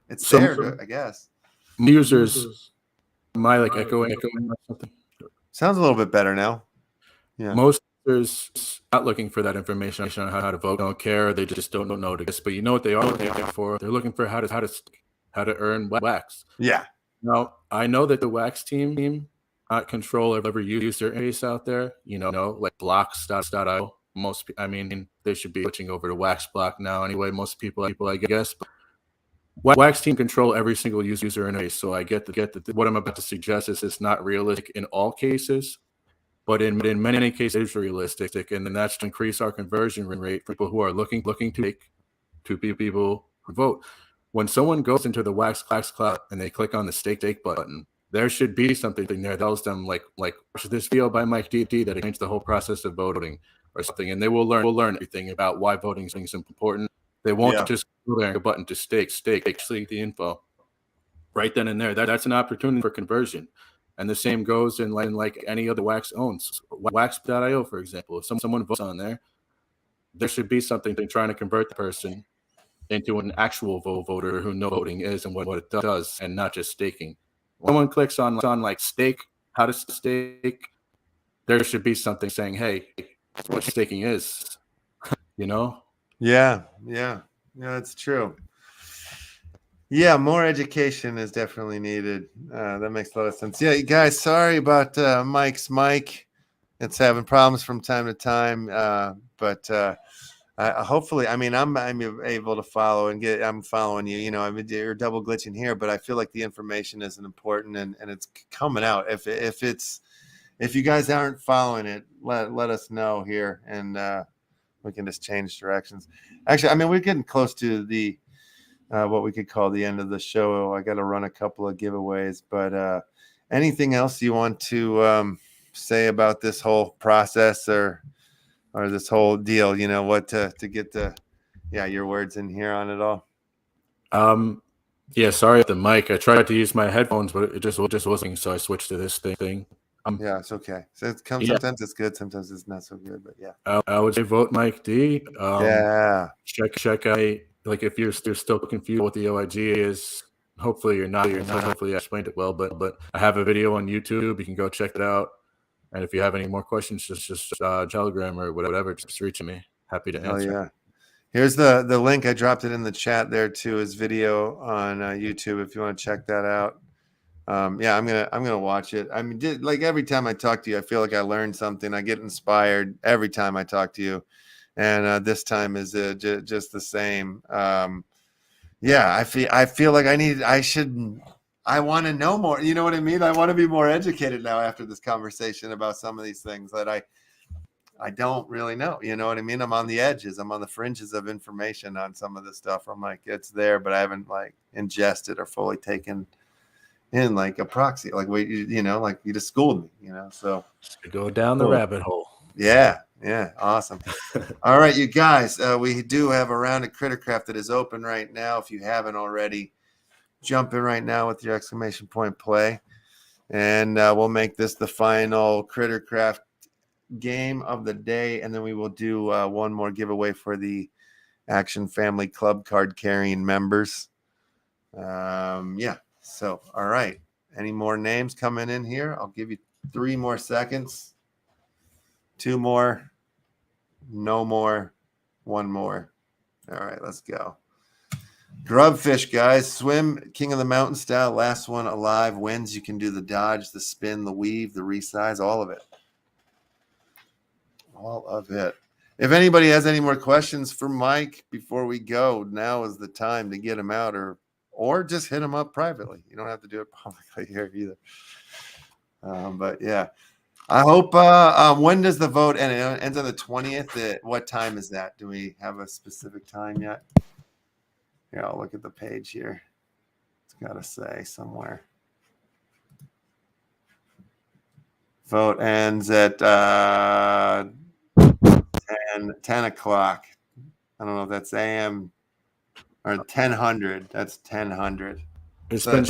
it's there, I guess. Users, my like echoing something. Sounds a little bit better now. Yeah. Most users not looking for that information on how to vote. Don't care. They just don't know this. But you know what they are looking for? They're looking for how to earn Wax. Yeah. Now I know that the Wax team not control every user interface out there. Like blocks.io. They should be switching over to Wax Block now anyway. Most people, I guess. But Wax team control every single user interface. So I get that what I'm about to suggest is it's not realistic in all cases, but in many cases it is realistic, and then that's to increase our conversion rate for people who are looking to be people who vote. When someone goes into the Wax Cloud and they click on the stake button, there should be something there that tells them like watch this video by Mike D that explains the whole process of voting or something, and they will learn everything about why voting is important. They won't just go there and a button to stake the info right then and there. That's an opportunity for conversion. And the same goes in like any other Wax owns. Wax.io, for example. If someone votes on there, there should be something trying to convert the person into an actual voter who knows voting is and what it does, and not just staking. When someone clicks on like stake, how to stake, there should be something saying, hey, what staking is, you know? Yeah, that's true. Yeah, more education is definitely needed. That makes a lot of sense. Yeah, you guys, sorry about Mike's mic. It's having problems from time to time, but hopefully, I mean, I'm able to follow and I'm following you. You know, I mean, you're double glitching here, but I feel like the information is important and it's coming out. If you guys aren't following it, let us know here, and we can just change directions. Actually, I mean, we're getting close to the what we could call the end of the show. I got to run a couple of giveaways, but anything else you want to say about this whole process or this whole deal? You know, what to get your words in here on it all. Yeah, sorry the mic. I tried to use my headphones, but it just wasn't. So I switched to this thing. Yeah, it's okay. So sometimes it's good, sometimes it's not so good. But yeah, I would say vote Mike D. Check out, like, if you're still confused what the OIG is. Hopefully you're not. Hopefully I explained it well. But I have a video on YouTube. You can go check it out. And if you have any more questions, just Telegram or whatever, just reach me. Happy to answer. Yeah. Here's the link. I dropped it in the chat there too. His video on YouTube. If you want to check that out. I'm gonna watch it. I mean, like every time I talk to you, I feel like I learned something. I get inspired every time I talk to you, and this time is just the same. I feel like I want to know more. You know what I mean? I want to be more educated now after this conversation about some of these things that I don't really know. You know what I mean? I'm on the edges. I'm on the fringes of information on some of this stuff. I'm like, it's there, but I haven't like ingested or fully taken in like a proxy, like like you just schooled me, so go down the rabbit hole. Yeah, awesome. All right, you guys, we do have a round of Crittercraft that is open right now. If you haven't already, jump in right now with your exclamation point play, and we'll make this the final Crittercraft game of the day, and then we will do one more giveaway for the Action Family Club card carrying members. So, all right. Any more names coming in here? I'll give you 3 more seconds. 2 more. No more. 1 more. All right, let's go. Grubfish, guys. Swim, King of the Mountain style. Last one alive wins. You can do the dodge, the spin, the weave, the resize, all of it. All of it. If anybody has any more questions for Mike before we go, now is the time to get them out, or just hit them up privately. You don't have to do it publicly here either. But yeah, I hope. When does the vote end? It ends on the 20th. What time is that? Do we have a specific time yet? Here, I'll look at the page here. It's got to say somewhere. Vote ends at 10 o'clock. I don't know if that's AM. Or 1000. That's 1000. It's been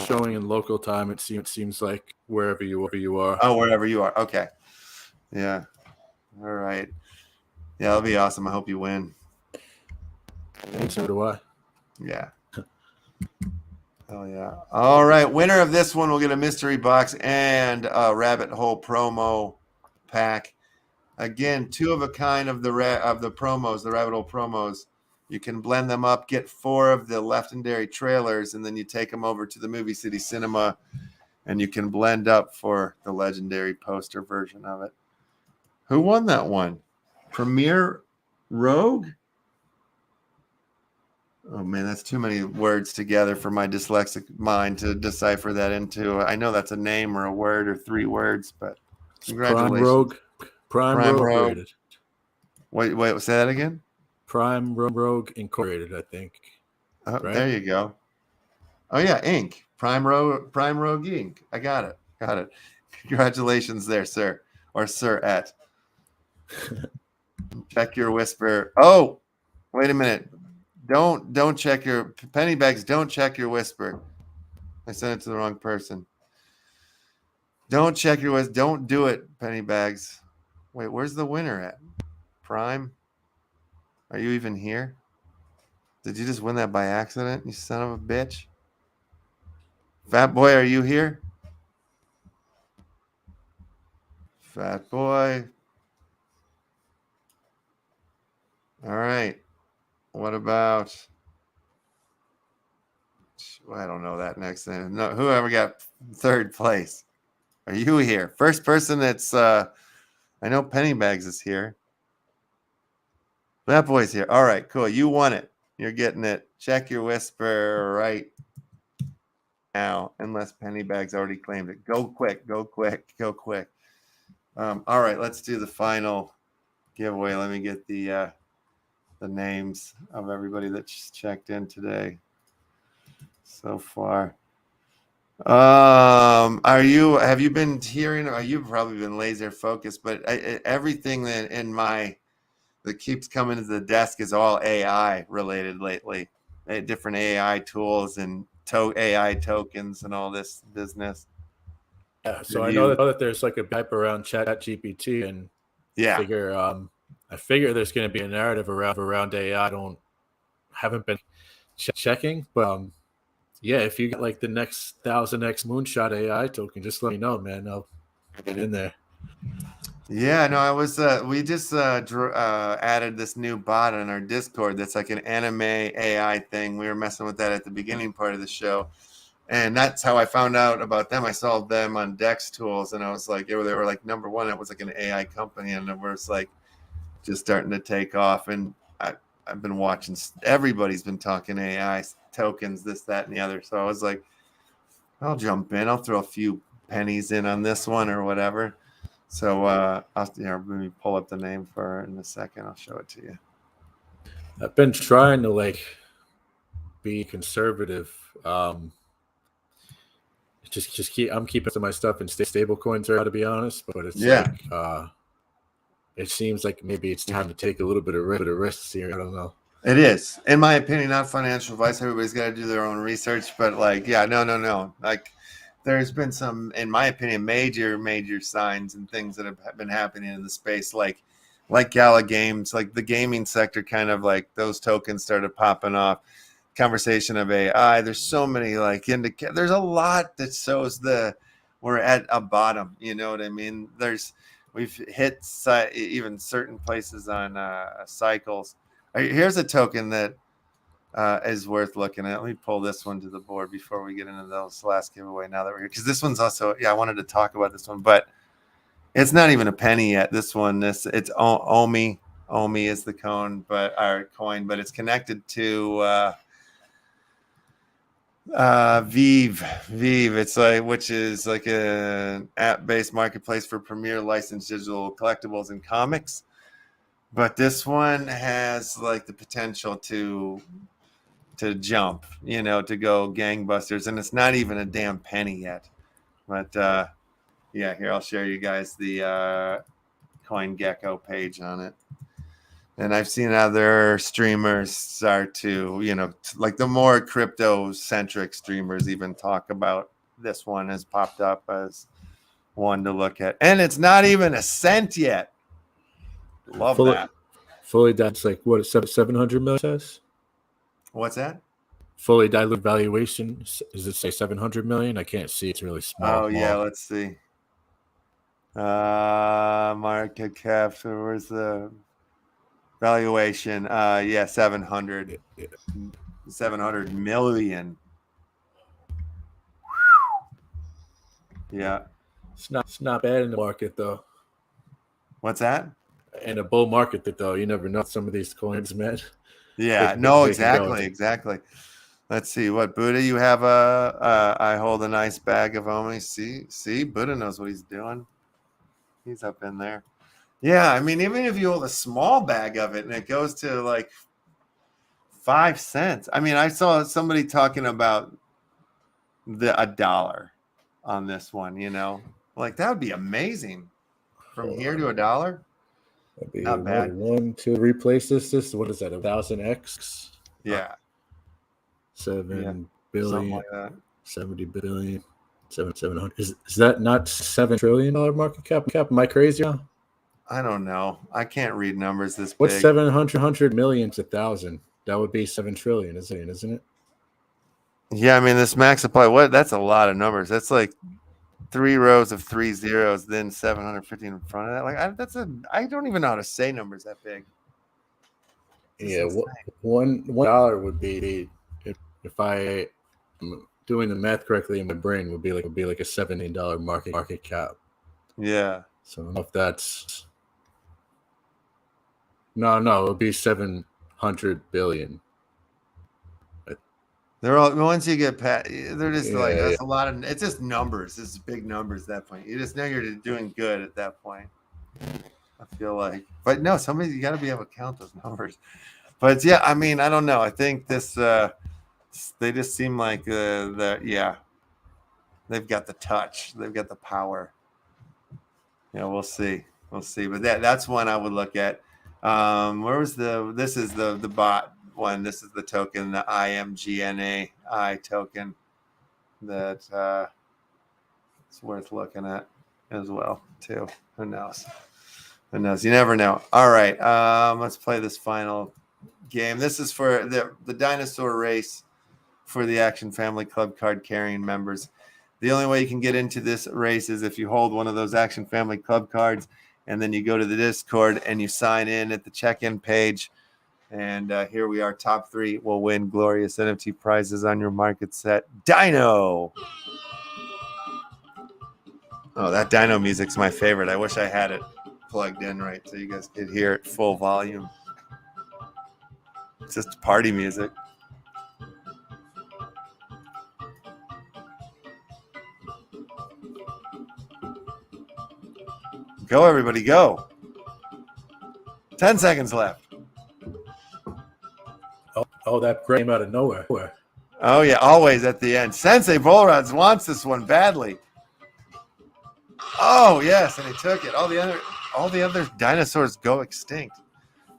showing in local time. It seems like wherever you are. Oh, wherever you are. Okay. Yeah. All right. Yeah, that'll be awesome. I hope you win. And so do I. Yeah. Oh yeah. All right. Winner of this one will get a mystery box and a rabbit hole promo pack. Again, 2 of a kind of the promos, the rabbit hole promos. You can blend them up, get 4 of the legendary trailers, and then you take them over to the Movie City Cinema, and you can blend up for the legendary poster version of it. Who won that one? Premier Rogue? Oh man, that's too many words together for my dyslexic mind to decipher that into. I know that's a name or a word or 3 words, but congratulations. Prime Prime Rogue Rogue. Incorporated. Wait, say that again? Prime Rogue Incorporated, I think. Oh, Right? there you go. Oh yeah, Inc. Prime Rogue Inc. I got it. Congratulations there, sir. Or sir-ette. Check your whisper. Oh, wait a minute. Don't check your penny bags. Don't check your whisper. I sent it to the wrong person. Don't check your whisper. Don't do it, penny bags. Wait, where's the winner at? Prime? Are you even here? Did you just win that by accident, you son of a bitch? Fat boy, are you here? Fat boy. All right. What about? I don't know that next thing. No, whoever got 3rd place. Are you here? First person that's I know Pennybags is here. That boy's here. All right, cool. You won it. You're getting it. Check your whisper right now, unless Pennybags already claimed it. Go quick. All right, let's do the final giveaway. Let me get the names of everybody that's checked in today so far. Have you been hearing, or you've probably been laser focused, but everything that keeps coming to the desk is all AI related lately. Different AI tools and AI tokens and all this business. Yeah, so I know that there's like a hype around ChatGPT, and yeah, I figure there's going to be a narrative around AI. Haven't been checking, but yeah, if you get like the next 1000x moonshot AI token, just let me know, man. I'll get in there. Yeah, no, I was. We just added this new bot on our Discord that's like an anime AI thing. We were messing with that at the beginning part of the show, and that's how I found out about them. I saw them on Dex Tools, and I was like, they were like number 1. It was like an AI company, and it was like just starting to take off. And I've been watching. Everybody's been talking AI tokens, this, that, and the other. So I was like, I'll jump in. I'll throw a few pennies in on this one or whatever. So let me pull up the name for it in a second. I'll show it to you. I've been trying to like be conservative. I'm keeping some of my stuff in stable coins, to be honest. But it's it seems like maybe it's time to take a little bit of risks here. I don't know. It is, in my opinion, not financial advice. Everybody's got to do their own research, but no. Like, there's been some, in my opinion, major signs and things that have been happening in the space, like Gala Games, like the gaming sector, kind of like those tokens started popping off. Conversation of AI. There's so many there's a lot that shows we're at a bottom. You know what I mean? We've hit even certain places on cycles. Here's a token that is worth looking at. Let me pull this one to the board before we get into those last giveaway. Now that we're here, because this one's also, I wanted to talk about this one, but it's not even a penny yet. This one, it's OMI. OMI is the coin, but it's connected to Vive. It's which is like an app-based marketplace for premier licensed digital collectibles and comics. But this one has like the potential to jump, to go gangbusters, and it's not even a damn penny yet. But here, I'll share you guys the CoinGecko page on it. And I've seen other streamers start to, like the more crypto-centric streamers even talk about this one has popped up as one to look at. And it's not even a cent yet. Love that. Fully, that's like, what, 700 million says? What's that? Fully diluted valuation. Does it say 700 million? I can't see. It's really small. Oh, yeah. Let's see. Market cap. So where's the valuation? 700 million. Yeah. It's not bad in the market, though. What's that? In a bull market, though, you never know some of these coins, man. Yeah, they no, they can go. exactly. Let's see what Buddha. You have I hold a nice bag of homies. See, Buddha knows what he's doing. He's up in there. Yeah, I mean, even if you hold a small bag of it and it goes to like 5 cents. I mean, I saw somebody talking about a dollar on this one. Like that would be amazing. From Hold here on. to a dollar, That'd be not bad. one to replace this. What is that? 1,000x? Yeah, 7 something billion, like that. 70 billion, 700. Is that not $7 trillion market cap? Am I crazy now? I don't know. I can't read numbers this What's big. 700 million to 1,000? That would be 7 trillion, isn't it? Yeah, I mean this max supply. What? That's a lot of numbers. That's like 3 rows of 3 zeros, then 750 in front of that. Like I don't even know how to say numbers that big. Yeah, $1 would be if I am doing the math correctly in my brain would be like a $17 market cap. Yeah. So I don't know if that's no, it would be 700 billion. They're all once you get past, they're just like Yeah, that's a lot of. It's just numbers. It's big numbers at that point. You just know you're doing good at that point. I feel like, but no, you got to be able to count those numbers. But yeah, I mean, I don't know. I think this. They just seem like yeah. They've got the touch. They've got the power. Yeah, we'll see. But that's one I would look at. Where was this is the bot one. This is the token, the IMGNAI token that it's worth looking at as well too. Who knows? You never know. All right. Let's play this final game. This is for the dinosaur race for the Action Family Club card carrying members. The only way you can get into this race is if you hold one of those Action Family Club cards, and then you go to the Discord and you sign in at the check-in page. And here we are. Top 3 will win glorious NFT prizes on your market set. Dino. Oh, that Dino music's my favorite. I wish I had it plugged in right so you guys could hear it full volume. It's just party music. Go, everybody, go. 10 seconds left. Oh, that came out of nowhere. Oh, yeah, always at the end. Sensei Bullrods wants this one badly. Oh, yes, and he took it. All the other dinosaurs go extinct.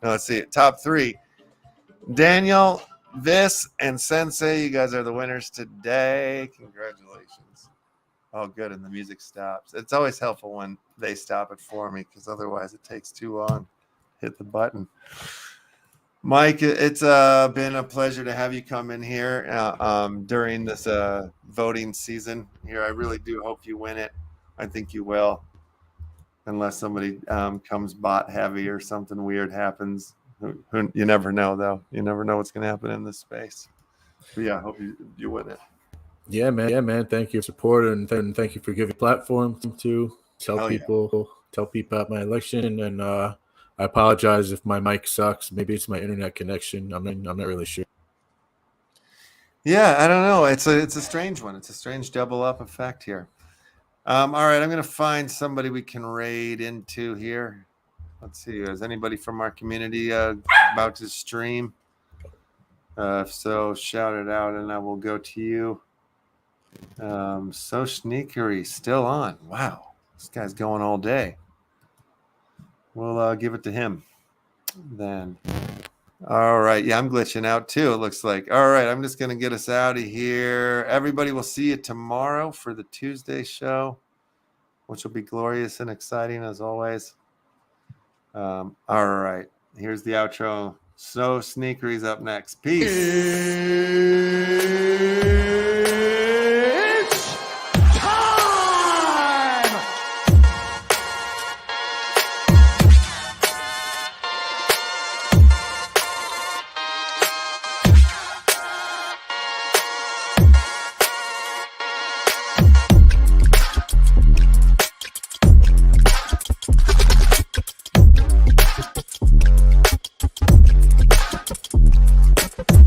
Now, let's see. Top 3. Daniel, Vis, and Sensei, you guys are the winners today. Congratulations. Oh, good, and the music stops. It's always helpful when they stop it for me because otherwise it takes too long. Hit the button. Mike, it's been a pleasure to have you come in here during this voting season here. I really do hope you win it. I think you will, unless somebody comes bot heavy or something weird happens. You never know, though. You never know what's going to happen in this space. But yeah, I hope you win it. Yeah, man. Thank you for support and thank you for giving platform to tell people about my election. And I apologize if my mic sucks. Maybe it's my internet connection. I'm not really sure. Yeah, I don't know. It's a strange one. It's a strange double up effect here. All right, I'm gonna find somebody we can raid into here. Let's see. Is anybody from our community about to stream? If so, shout it out, and I will go to you. So sneakery still on. Wow, this guy's going all day. We'll give it to him then. All right. Yeah, I'm glitching out too, it looks like. All right, I'm just going to get us out of here. Everybody will see you tomorrow for the Tuesday show, which will be glorious and exciting as always. All right. Here's the outro. So Sneakery's up next. Peace.